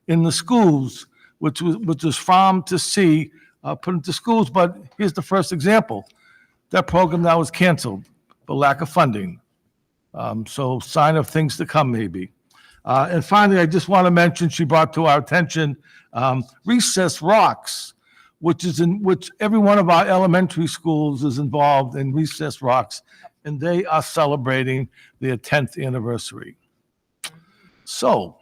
in the schools, which was farm to sea, put into schools. But here's the first example. That program now was canceled for lack of funding. So sign of things to come, maybe. And finally, I just want to mention, she brought to our attention Recess Rocks, which every one of our elementary schools is involved in Recess Rocks, and they are celebrating their 10th anniversary. So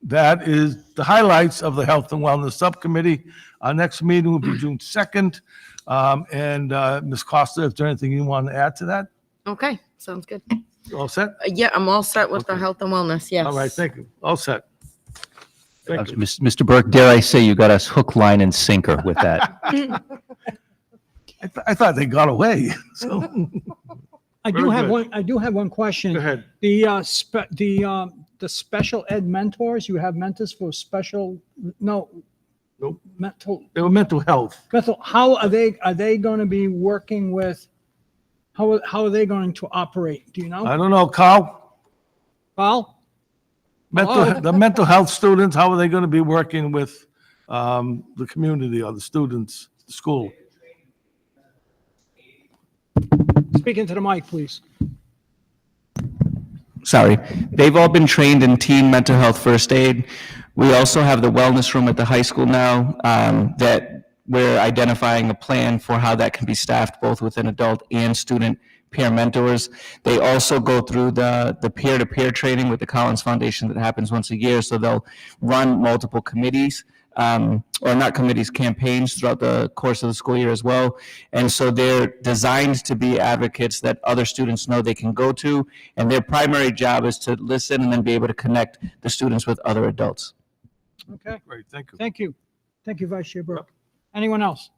that is the highlights of the Health and Wellness Subcommittee. Our next meeting will be June 2nd. And Ms. Costa, is there anything you want to add to that? Okay, sounds good. All set? Yeah, I'm all set with the health and wellness, yes. All right, thank you. All set. Thank you. Mr. Burke, dare I say you got us hook, line, and sinker with that. I thought they got away, so. I do have one question. Go ahead. The special ed mentors, you have mentors for special, Nope. mental, They were mental health. how are they going to be working with, how are they going to operate? Do you know? I don't know, Carl? Carl? Hello? The mental health students, how are they going to be working with the community or the students, the school? Speak into the mic, please. Sorry. They've all been trained in teen mental health first aid. We also have the wellness room at the high school now that we're identifying a plan for how that can be staffed both with an adult and student peer mentors. They also go through the peer-to-peer training with the Collins Foundation that happens once a year. So they'll run multiple committees, or not committees, campaigns throughout the course of the school year as well. And so they're designed to be advocates that other students know they can go to, and their primary job is to listen and then be able to connect the students with other adults. Okay, Great, thank you. thank you. Thank you, Vice Chair Burke. Anyone else?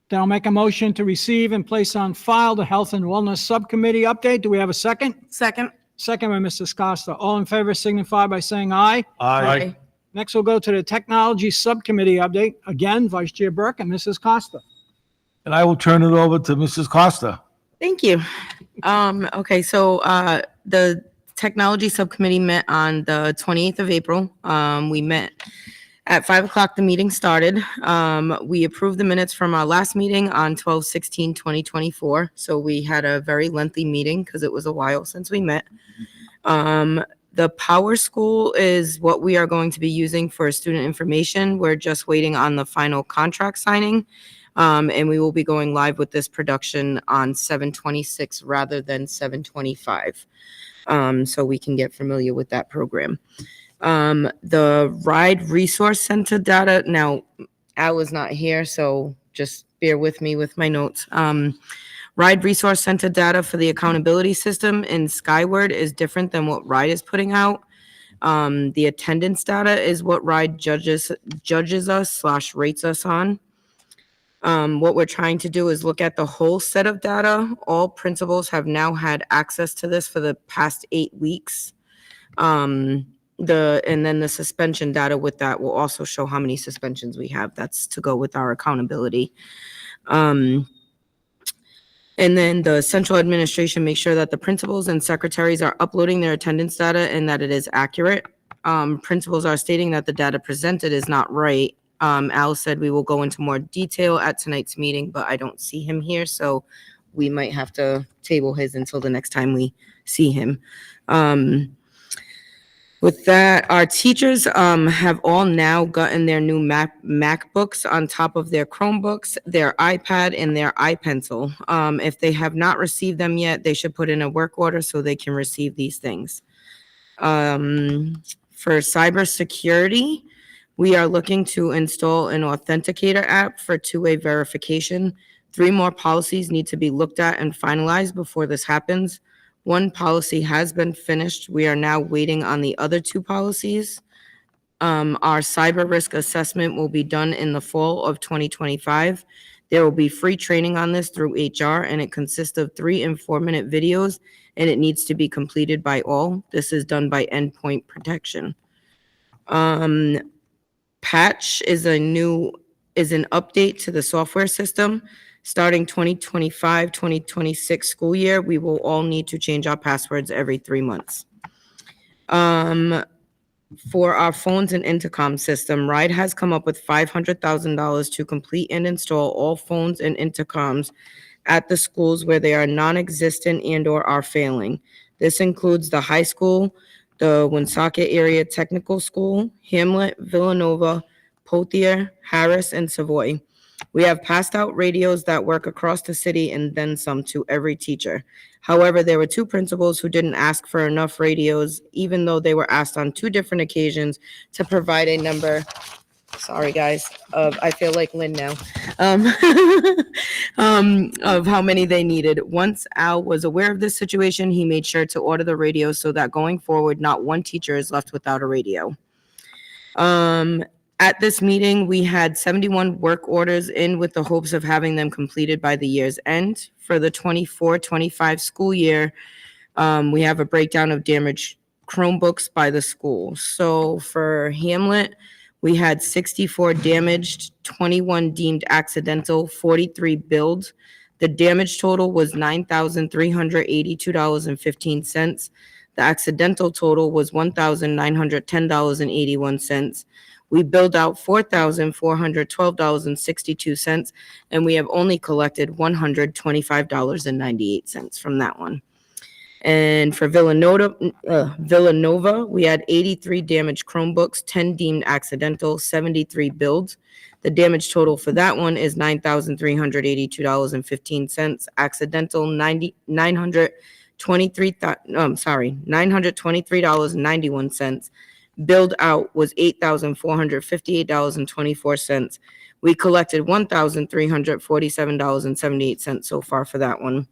Then I'll make a motion to receive and place on file the Health and Wellness Subcommittee update. Do we have a second? Second. Second by Mrs. Costa. All in favor signify by saying aye. Aye. Next, we'll go to the Technology Subcommittee update. Again, Vice Chair Burke and Mrs. Costa. And I will turn it over to Mrs. Costa. Thank you. Okay, so the Technology Subcommittee met on the 28th of April. We met at 5 o'clock. The meeting started. We approved the minutes from our last meeting on 12/16/2024. So we had a very lengthy meeting because it was a while since we met. The Power School is what we are going to be using for student information. We're just waiting on the final contract signing. And we will be going live with this production on 7/26 rather than 7/25. So we can get familiar with that program. The Ride Resource Center data, now Al is not here, so just bear with me with my notes. Ride Resource Center data for the accountability system in Skyward is different than what Ride is putting out. The attendance data is what Ride judges us / rates us on. What we're trying to do is look at the whole set of data. All principals have now had access to this for the past 8 weeks. And then the suspension data with that will also show how many suspensions we have. That's to go with our accountability. And then the central administration makes sure that the principals and secretaries are uploading their attendance data and that it is accurate. Principals are stating that the data presented is not right. Al said we will go into more detail at tonight's meeting, but I don't see him here, so we might have to table his until the next time we see him. With that, our teachers have all now gotten their new MacBooks on top of their Chromebooks, their iPad, and their iPencil. If they have not received them yet, they should put in a work order so they can receive these things. For cybersecurity, we are looking to install an authenticator app for two-way verification. 3 more policies need to be looked at and finalized before this happens. 1 policy has been finished. We are now waiting on the other 2 policies. Our cyber risk assessment will be done in the fall of 2025. There will be free training on this through HR, and it consists of 3 and 4-minute videos, and it needs to be completed by all. This is done by Endpoint Protection. Patch is an update to the software system. Starting 2025-2026 school year, we will all need to change our passwords every 3 months. For our phones and intercom system, RIDE has come up with $500,000 to complete and install all phones and intercoms at the schools where they are non-existent and/or are failing. This includes the high school, the Woonsocket Area Technical School, Hamlet, Villanova, Pothier, Harris, and Savoy. We have passed out radios that work across the city and then some to every teacher. However, there were 2 principals who didn't ask for enough radios, even though they were asked on 2 different occasions to provide a number. Sorry, guys. I feel like Lynn now. Of how many they needed. Once Al was aware of this situation, he made sure to order the radios so that going forward, not one teacher is left without a radio. At this meeting, we had 71 work orders in with the hopes of having them completed by the year's end. For the 24-25 school year, we have a breakdown of damaged Chromebooks by the school. So for Hamlet, we had 64 damaged, 21 deemed accidental, 43 billed. The damage total was $9,382.15. The accidental total was $1,910.81. We billed out $4,412.62, and we have only collected $125.98 from that one. And for Villanova, we had 83 damaged Chromebooks, 10 deemed accidental, 73 billed. The damage total for that one is $9,382.15. Accidental, $923.91. Billed out was $8,458.24. We collected $1,347.78 so far for that one.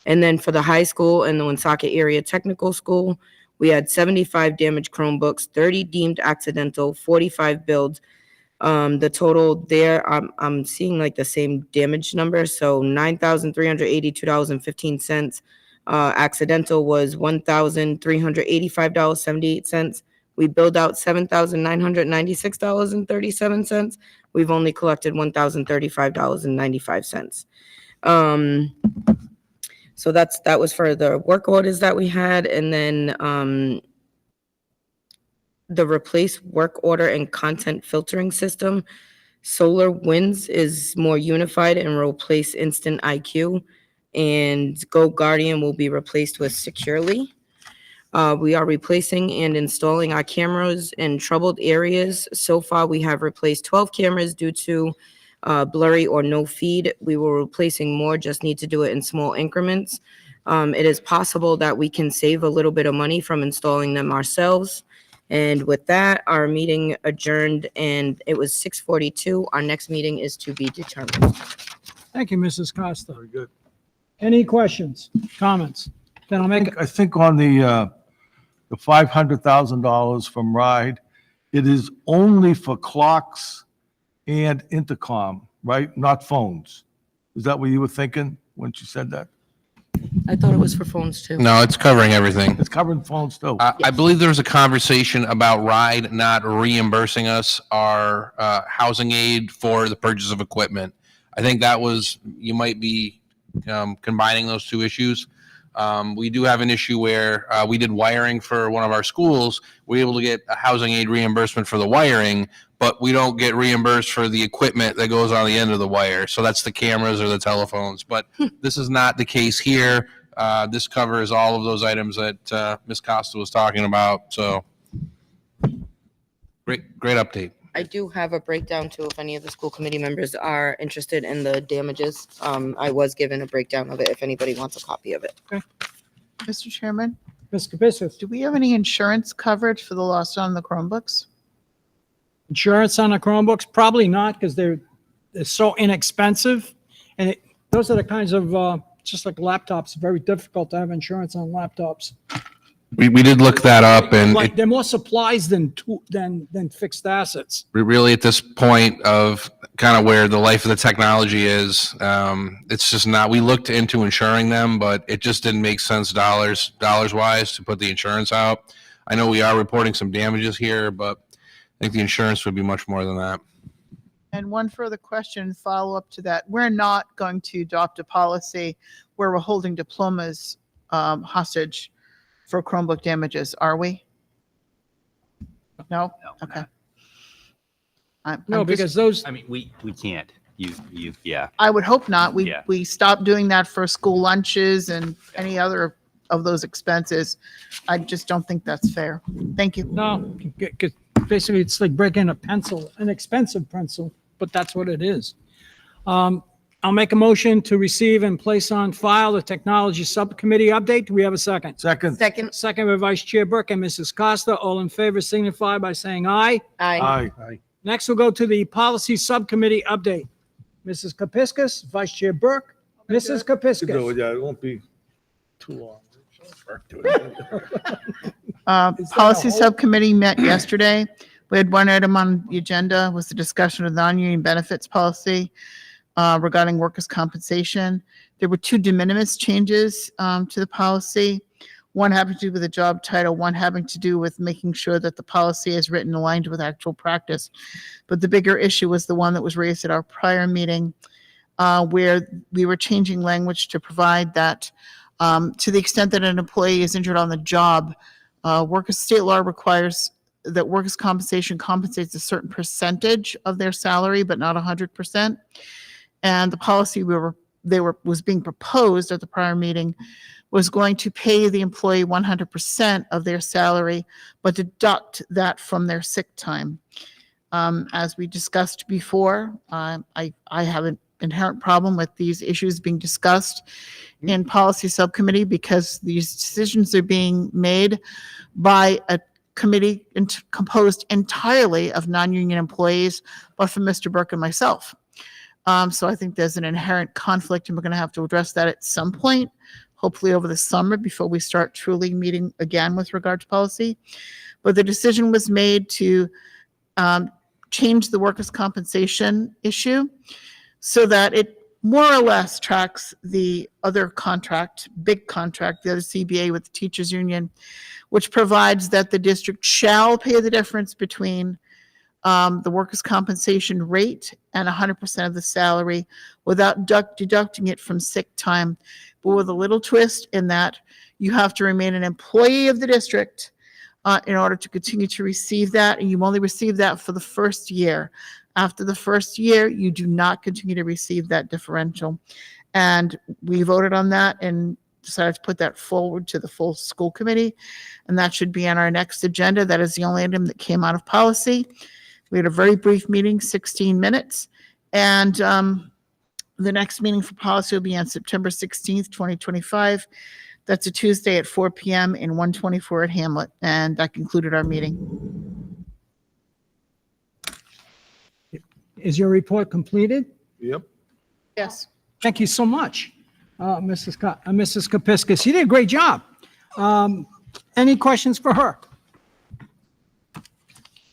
And then for the high school and the Woonsocket Area Technical School, we had 75 damaged Chromebooks, 30 deemed accidental, 45 billed. The total there, I'm seeing like the same damage number, so $9,382.15. Accidental was $1,385.78. We billed out $7,996.37. We've only collected $1,035.95. So that was for the work orders that we had, and then the replace work order and content filtering system. Solar Winds is more unified and will replace Instant IQ, and Go Guardian will be replaced with Securely. We are replacing and installing our cameras in troubled areas. So far, we have replaced 12 cameras due to blurry or no feed. We were replacing more, just need to do it in small increments. It is possible that we can save a little bit of money from installing them ourselves. And with that, our meeting adjourned, and it was 6:42. Our next meeting is to be determined. Thank you, Mrs. Costa. Very good. Any questions, comments? Then I'll make, I think on the $500,000 from RIDE, it is only for clocks and intercom, right? Not phones. Is that what you were thinking when you said that? I thought it was for phones too. No, it's covering everything. It's covering phones too. I believe there was a conversation about RIDE not reimbursing us our housing aid for the purchase of equipment. I think that was, you might be combining those two issues. We do have an issue where we did wiring for one of our schools. We were able to get a housing aid reimbursement for the wiring, but we don't get reimbursed for the equipment that goes on the end of the wire. So that's the cameras or the telephones. But this is not the case here. This covers all of those items that Ms. Costa was talking about. So great update. I do have a breakdown too, if any of the school committee members are interested in the damages. I was given a breakdown of it, if anybody wants a copy of it. Mr. Chairman, Ms. Kabissis, do we have any insurance coverage for the loss on the Chromebooks? insurance on the Chromebooks? Probably not, because they're so inexpensive. And those are the kinds of, just like laptops, very difficult to have insurance on laptops. We did look that up, and Like, they're more supplies than fixed assets. we really at this point of kind of where the life of the technology is, it's just not, we looked into insuring them, but it just didn't make sense dollars wise to put the insurance out. I know we are reporting some damages here, but I think the insurance would be much more than that. And one further question, follow up to that. We're not going to adopt a policy where we're holding diplomas hostage for Chromebook damages, are we? No? Okay. No, because those, I mean, we can't. Yeah. I would hope not. Yeah. We stopped doing that for school lunches and any other of those expenses. I just don't think that's fair. Thank you. no, 'cause basically it's like breaking a pencil, an expensive pencil, but that's what it is. I'll make a motion to receive and place on file the technology subcommittee update. Do we have a second? Second. Second. Second by Vice Chair Burke and Mrs. Costa. All in favor signify by saying aye. Aye. Aye. Next, we'll go to the policy subcommittee update. Mrs. Kepiscus, Vice Chair Burke, Mrs. Do Kepiscus. it, yeah, it won't be too long. Policy Subcommittee met yesterday. We had one item on the agenda was the discussion of non-union benefits policy regarding workers' compensation. There were two de minimis changes to the policy. One having to do with the job title, one having to do with making sure that the policy is written aligned with actual practice. But the bigger issue was the one that was raised at our prior meeting where we were changing language to provide that to the extent that an employee is injured on the job, state law requires that workers' compensation compensates a certain percentage of their salary, but not 100%. And the policy was being proposed at the prior meeting was going to pay the employee 100% of their salary, but deduct that from their sick time. As we discussed before, I have an inherent problem with these issues being discussed in policy subcommittee because these decisions are being made by a committee composed entirely of non-union employees, but from Mr. Burke and myself. So I think there's an inherent conflict, and we're going to have to address that at some point, hopefully over the summer before we start truly meeting again with regard to policy. But the decision was made to change the workers' compensation issue so that it more or less tracks the other contract, big contract, the other CBA with the teachers union, which provides that the district shall pay the difference between the workers' compensation rate and 100% of the salary without deducting it from sick time, but with a little twist in that you have to remain an employee of the district in order to continue to receive that, and you only receive that for the first year. After the first year, you do not continue to receive that differential. And we voted on that and decided to put that forward to the full school committee, and that should be on our next agenda. That is the only item that came out of policy. We had a very brief meeting, 16 minutes, and the next meeting for policy will be on September 16th, 2025. That's a Tuesday at 4 p.m. in 124 at Hamlet, and that concluded our meeting. Is your report completed? Yep. Yes. Thank you so much, Mrs. Kepiscus. You did a great job. Any questions for her?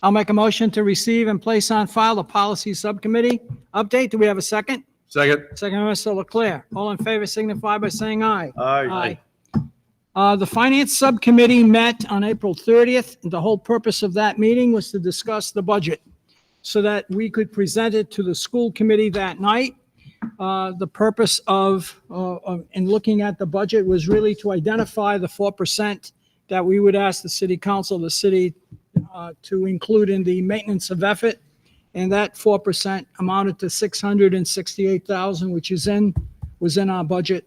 I'll make a motion to receive and place on file the policy subcommittee update. Do we have a second? Second. Second, by Mr. Leclerc. All in favor signify by saying aye. Aye. The Finance Subcommittee met on April 30th. The whole purpose of that meeting was to discuss the budget so that we could present it to the school committee that night. The purpose in looking at the budget was really to identify the 4% that we would ask the city council, the city, to include in the maintenance of effort. And that 4% amounted to $668,000, which was in our budget.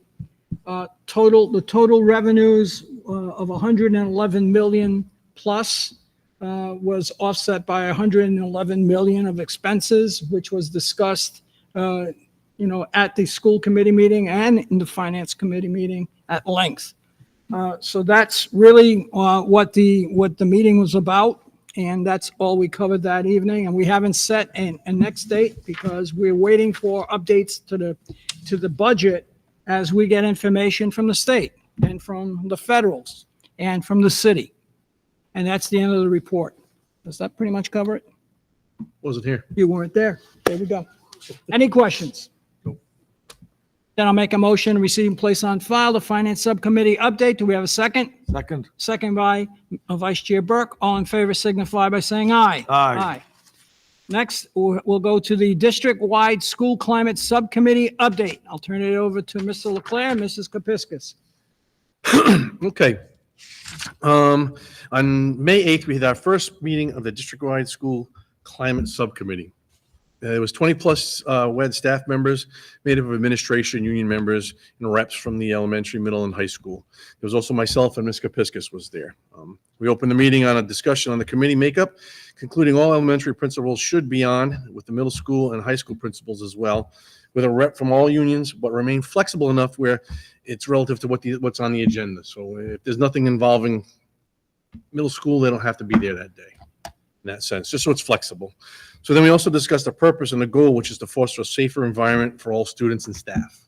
The total revenues of 111 million plus was offset by 111 million of expenses, which was discussed, at the school committee meeting and in the finance committee meeting at length. So that's really what the meeting was about. And that's all we covered that evening. And we haven't set a next date because we're waiting for updates to the budget as we get information from the state and from the federals and from the city. And that's the end of the report. Does that pretty much cover it? Wasn't here. You weren't there. There we go. Any questions? Then I'll make a motion to receive and place on file the Finance Subcommittee update. Do we have a second? Second. Second by Vice Chair Burke. All in favor signify by saying aye. Aye. Next, we'll go to the district-wide school climate subcommittee update. I'll turn it over to Mr. Leclerc and Mrs. Kepiscus. Okay. On May 8th, we had our first meeting of the district-wide school climate subcommittee. There was 20-plus WED staff members made up of administration, union members, and reps from the elementary, middle, and high school. There was also myself and Ms. Kepiscus was there. We opened the meeting on a discussion on the committee makeup, concluding all elementary principals should be on, with the middle school and high school principals as well, with a rep from all unions, but remain flexible enough where it's relative to what's on the agenda. So if there's nothing involving middle school, they don't have to be there that day, in that sense, just so it's flexible. So then we also discussed the purpose and the goal, which is to foster a safer environment for all students and staff.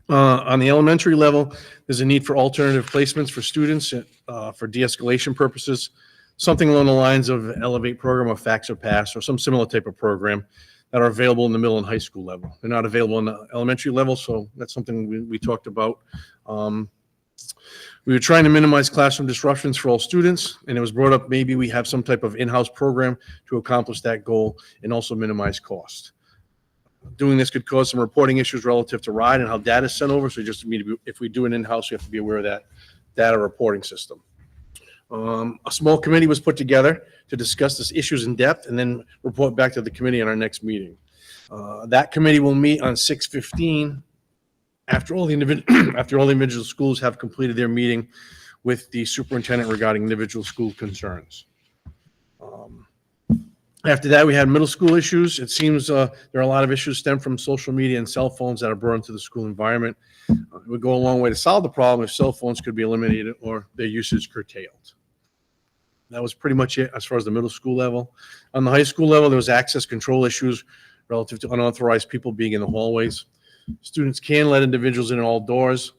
On the elementary level, there's a need for alternative placements for students for de-escalation purposes, something along the lines of Elevate program or Facts or Pass or some similar type of program that are available in the middle and high school level. They're not available in the elementary level, so that's something we talked about. We were trying to minimize classroom disruptions for all students, and it was brought up maybe we have some type of in-house program to accomplish that goal and also minimize cost. Doing this could cause some reporting issues relative to RIDE and how data is sent over, so just if we do it in-house, we have to be aware of that data reporting system. A small committee was put together to discuss these issues in depth and then report back to the committee on our next meeting. That committee will meet on 6/15 after all the individual schools have completed their meeting with the superintendent regarding individual school concerns. After that, we had middle school issues. It seems there are a lot of issues stem from social media and cell phones that are brought into the school environment. It would go a long way to solve the problem if cell phones could be eliminated or their usage curtailed. That was pretty much it as far as the middle school level. On the high school level, there was access control issues relative to unauthorized people being in the hallways. Students can let individuals in all doors,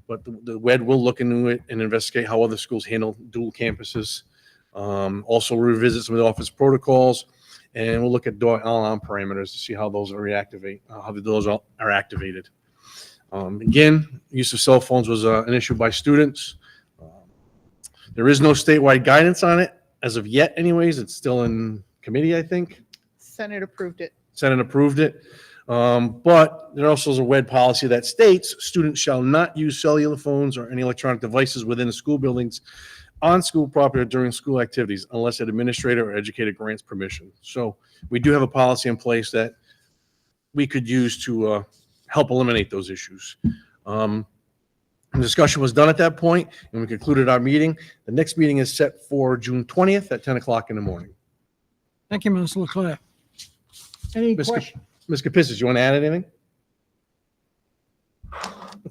but the WED will look into it and investigate how other schools handle dual campuses. Also revisit some of the office protocols, and we'll look at door alarm parameters to see how those are activated. Again, use of cell phones was an issue by students. There is no statewide guidance on it as of yet anyways. It's still in committee, I think. Senate approved it. Senate approved it. But there also is a WED policy that states students shall not use cellular phones or any electronic devices within the school buildings on school property or during school activities unless an administrator or educator grants permission. So we do have a policy in place that we could use to help eliminate those issues. The discussion was done at that point, and we concluded our meeting. The next meeting is set for June 20th at 10 o'clock in the morning. Thank you, Mr. Leclerc. Any questions? Ms. Kapissis, you want to add anything?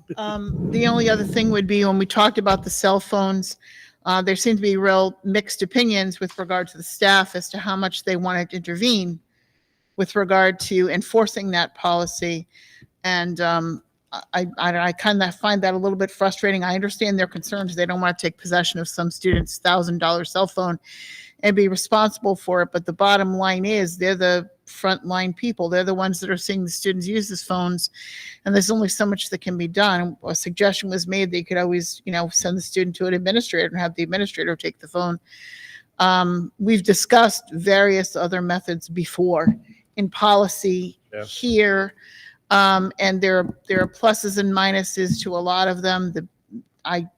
The only other thing would be when we talked about the cell phones, there seemed to be real mixed opinions with regard to the staff as to how much they wanted to intervene with regard to enforcing that policy. And I kind of find that a little bit frustrating. I understand their concerns. They don't want to take possession of some student's $1,000 cell phone and be responsible for it. But the bottom line is they're the frontline people. They're the ones that are seeing the students use these phones. And there's only so much that can be done. A suggestion was made that you could always, send the student to an administrator and have the administrator take the phone. We've discussed various other methods before in policy here. And there are pluses and minuses to a lot of them. I'm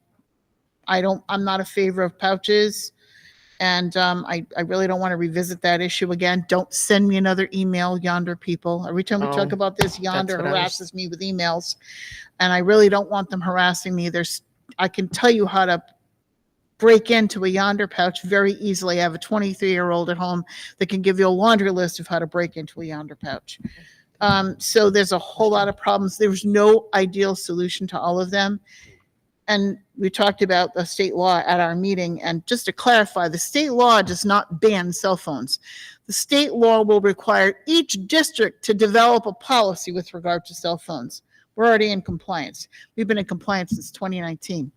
not a favor of pouches. And I really don't want to revisit that issue again. Don't send me another email, Yonder people. Every time we talk about this, Yonder harasses me with emails. And I really don't want them harassing me. I can tell you how to break into a Yonder pouch very easily. I have a 23-year-old at home that can give you a laundry list of how to break into a Yonder pouch. So there's a whole lot of problems. There's no ideal solution to all of them. And we talked about the state law at our meeting. And just to clarify, the state law does not ban cell phones. The state law will require each district to develop a policy with regard to cell phones. We're already in compliance. We've been in compliance since 2019.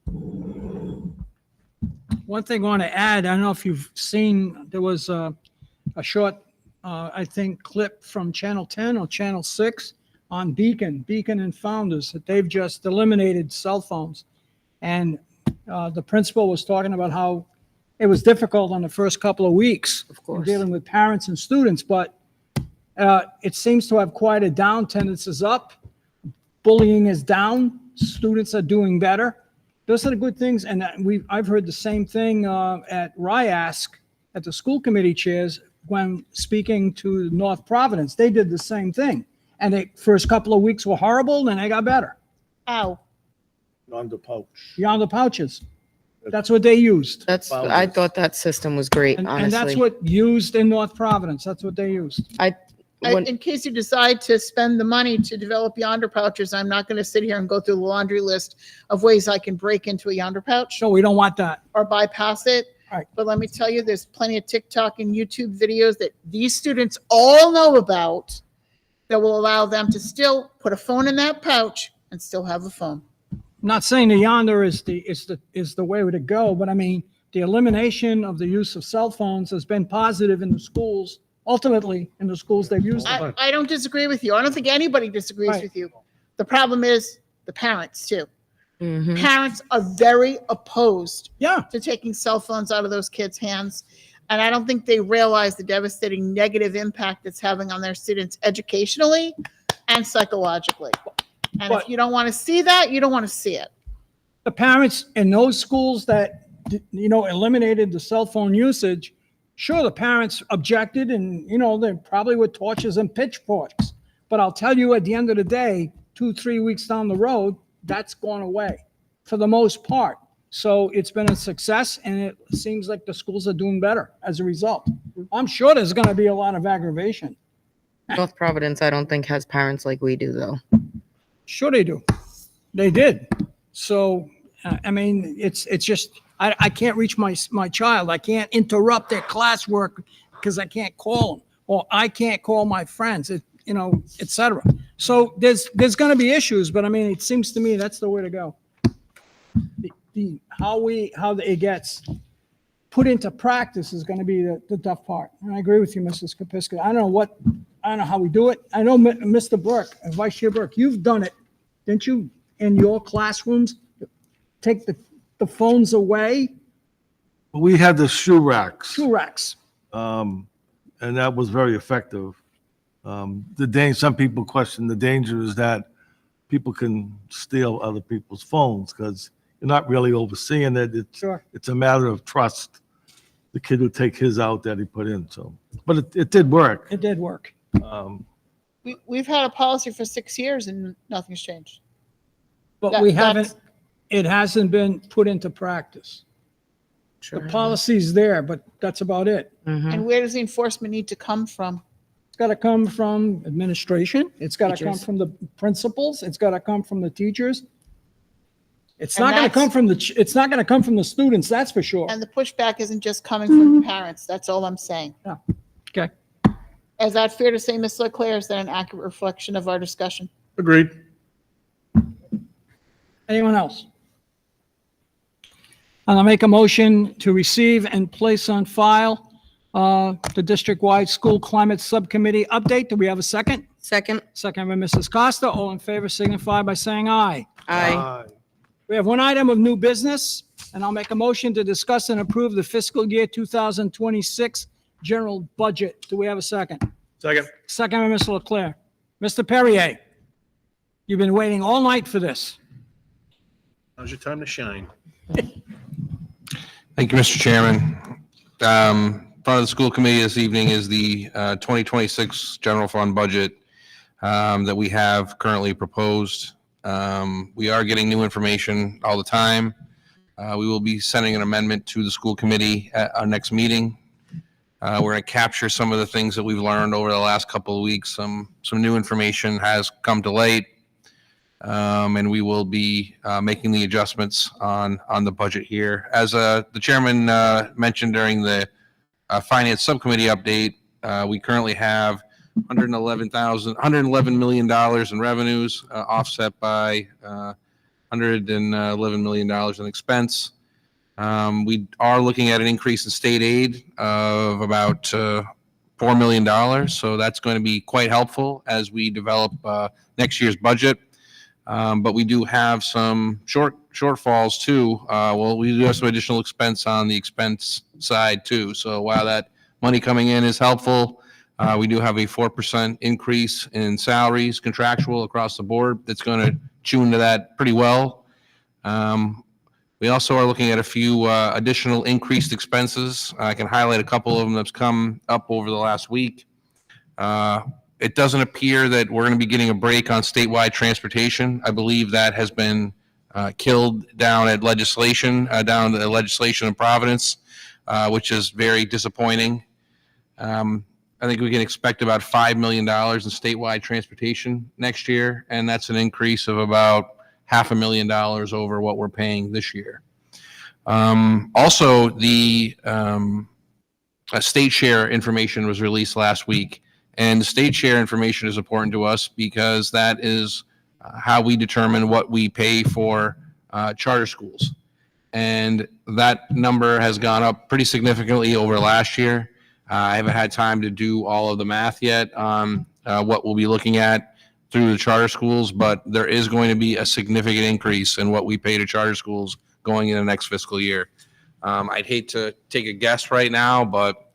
One thing I want to add, I don't know if you've seen, there was a short, I think, clip from Channel 10 or Channel 6 on Beacon and Founders, that they've just eliminated cell phones. And the principal was talking about how it was difficult on the first couple of weeks of dealing with parents and students, but it seems to have quite a down. Attendance is up, bullying is down, students are doing better. Those are the good things. And I've heard the same thing at RIASC, at the school committee chairs, when speaking to North Providence. They did the same thing. And the first couple of weeks were horrible, then they got better. Ow. Yonder pouch. Yonder pouches. That's what they used. I thought that system was great, honestly. And that's what used in North Providence. That's what they used. In case you decide to spend the money to develop Yonder pouches, I'm not going to sit here and go through the laundry list of ways I can break into a Yonder pouch. So we don't want that. Or bypass it. Right. But let me tell you, there's plenty of TikTok and YouTube videos that these students all know about that will allow them to still put a phone in that pouch and still have a phone. I'm not saying the Yonder is the way to go, but I mean, the elimination of the use of cell phones has been positive in the schools, ultimately in the schools they've used them. I don't disagree with you. I don't think anybody disagrees with you. The problem is the parents too. Mm-hmm. Parents are very opposed to taking cell phones out of those kids' hands. And I don't think they realize the devastating negative impact it's having on their students educationally and psychologically. And if you don't want to see that, you don't want to see it. The parents in those schools that, eliminated the cell phone usage, sure, the parents objected and, they probably with torches and pitchforks. But I'll tell you, at the end of the day, 2-3 weeks down the road, that's gone away for the most part. So it's been a success, and it seems like the schools are doing better as a result. I'm sure there's going to be a lot of aggravation. North Providence, I don't think has parents like we do, though. Sure they do. They did. So, I mean, it's just, I can't reach my child. I can't interrupt their classwork because I can't call them, or I can't call my friends, you know, et cetera. So there's going to be issues, but I mean, it seems to me that's the way to go. How it gets put into practice is going to be the tough part. And I agree with you, Mrs. Kapiska. I don't know how we do it. I know Mr. Burke, Vice Chair Burke, you've done it, didn't you, in your classrooms? Take the phones away? We had the shoe racks. Shoe racks. And that was very effective. Some people question the danger is that people can steal other people's phones because you're not really overseeing it. It's a matter of trust. The kid would take his out that he put in. So, but it did work. It did work. We've had a policy for 6 years and nothing's changed. But it hasn't been put into practice. The policy's there, but that's about it. And where does the enforcement need to come from? It's got to come from administration. It's got to come from the principals. It's got to come from the teachers. It's not going to come from it's not going to come from the students, that's for sure. And the pushback isn't just coming from parents. That's all I'm saying. Yeah. Okay. Is that fair to say, Ms. Leclerc? Is that an accurate reflection of our discussion? Agreed. Anyone else? I'll make a motion to receive and place on file the district-wide school climate subcommittee update. Do we have a second? Second. Second by Mrs. Costa. All in favor signify by saying aye. Aye. We have one item of new business, and I'll make a motion to discuss and approve the fiscal year 2026 general budget. Do we have a second? Second. Second by Mr. Leclerc. Mr. Perrier, you've been waiting all night for this. Now's your time to shine. Thank you, Mr. Chairman. Front of the school committee this evening is the 2026 general fund budget that we have currently proposed. We are getting new information all the time. We will be sending an amendment to the school committee at our next meeting. We're going to capture some of the things that we've learned over the last couple of weeks. Some new information has come to light, and we will be making the adjustments on the budget here. As the chairman mentioned during the finance subcommittee update, we currently have $111 million in revenues, offset by $111 million in expense. We are looking at an increase in state aid of about $4 million, so that's going to be quite helpful as we develop next year's budget. But we do have some shortfalls too. We do have some additional expense on the expense side too. So while that money coming in is helpful, we do have a 4% increase in salaries contractual across the board. That's going to tune to that pretty well. We also are looking at a few additional increased expenses. I can highlight a couple of them that's come up over the last week. It doesn't appear that we're going to be getting a break on statewide transportation. I believe that has been killed down at legislation, down to the legislation in Providence, which is very disappointing. I think we can expect about $5 million in statewide transportation next year, and that's an increase of about $500,000 over what we're paying this year. Also, the state share information was released last week, and the state share information is important to us because that is how we determine what we pay for charter schools. And that number has gone up pretty significantly over last year. I haven't had time to do all of the math yet on what we'll be looking at through the charter schools, but there is going to be a significant increase in what we pay to charter schools going into next fiscal year. I'd hate to take a guess right now, but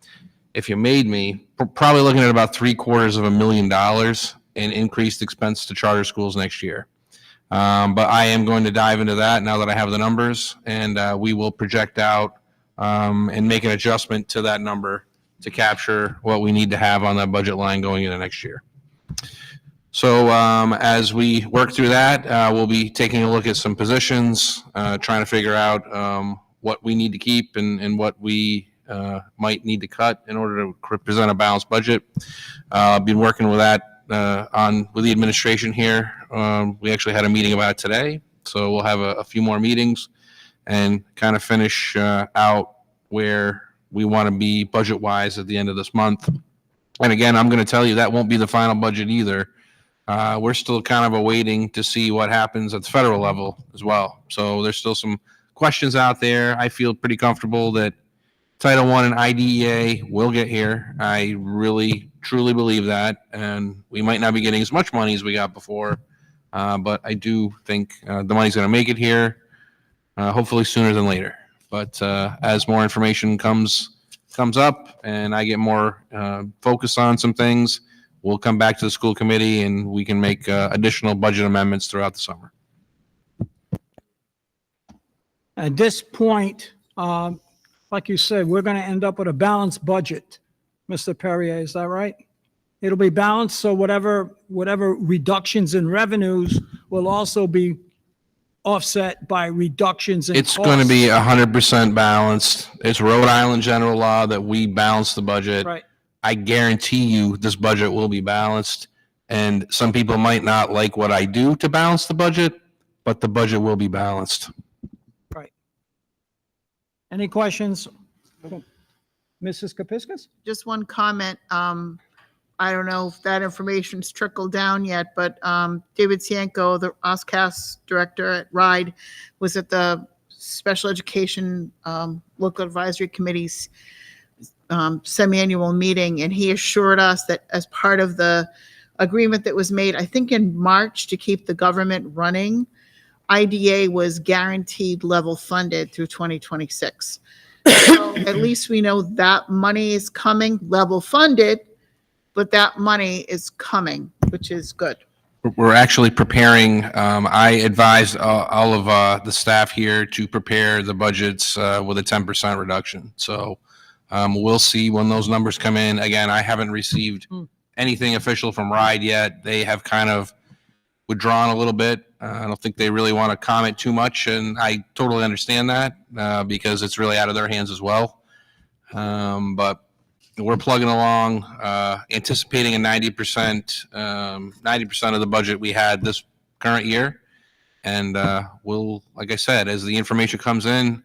if you made me, we're probably looking at about $750,000 in increased expense to charter schools next year. But I am going to dive into that now that I have the numbers, and we will project out and make an adjustment to that number to capture what we need to have on that budget line going into next year. So as we work through that, we'll be taking a look at some positions, trying to figure out what we need to keep and what we might need to cut in order to present a balanced budget. I've been working with that with the administration here. We actually had a meeting about it today, so we'll have a few more meetings and kind of finish out where we want to be budget-wise at the end of this month. And again, I'm going to tell you that won't be the final budget either. We're still kind of awaiting to see what happens at the federal level as well. So there's still some questions out there. I feel pretty comfortable that Title I and IDEA will get here. I really, truly believe that. And we might not be getting as much money as we got before, but I do think the money's going to make it here, hopefully sooner than later. But as more information comes up and I get more focus on some things, we'll come back to the school committee and we can make additional budget amendments throughout the summer. At this point, like you said, we're going to end up with a balanced budget, Mr. Perrier, is that right? It'll be balanced, so whatever reductions in revenues will also be offset by reductions in It's costs. going to be 100% balanced. It's Rhode Island general law that we balance the budget. Right. I guarantee you this budget will be balanced. And some people might not like what I do to balance the budget, but the budget will be balanced. Right. Any questions? Mrs. Kepiscus? Just one comment. I don't know if that information's trickled down yet, but David Cienko, the OSCAS director at RIDE, was at the Special Education Local Advisory Committee's semi-annual meeting, and he assured us that as part of the agreement that was made, I think in March, to keep the government running, IDA was guaranteed level funded through 2026. So at least we know that money is coming, level funded, but that money is coming, which is good. We're actually preparing, I advised all of the staff here to prepare the budgets with a 10% reduction. So we'll see when those numbers come in. Again, I haven't received anything official from RIDE yet. They have kind of withdrawn a little bit. I don't think they really want to comment too much, and I totally understand that because it's really out of their hands as well. But we're plugging along, anticipating a 90% of the budget we had this current year. And we'll, like I said, as the information comes in,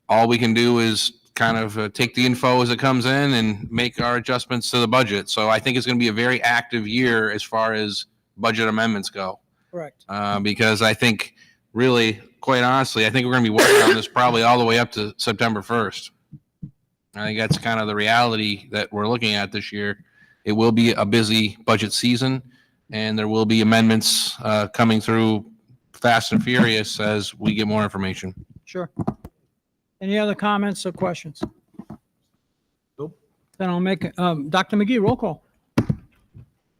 all we can do is kind of take the info as it comes in and make our adjustments to the budget. So I think it's going to be a very active year as far as budget amendments go. Correct. Because I think, really, quite honestly, I think we're going to be working on this probably all the way up to September 1st. I think that's kind of the reality that we're looking at this year. It will be a busy budget season, and there will be amendments coming through fast and furious as we get more information. Sure. Any other comments or questions? Nope. Then I'll make, Dr. McGee, roll call.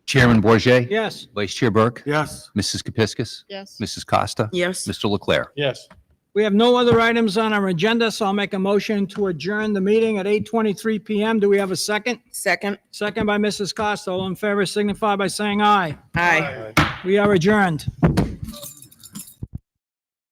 Chairman Bourget, Yes. Vice Chair Burke, Yes. Mrs. Kepiscus, Yes. Mrs. Costa, Yes. Mr. Leclerc. Yes. We have no other items on our agenda, so I'll make a motion to adjourn the meeting at 8:23 PM. Do we have a second? Second. Second by Mrs. Costa. All in favor signify by saying aye. Aye. We are adjourned.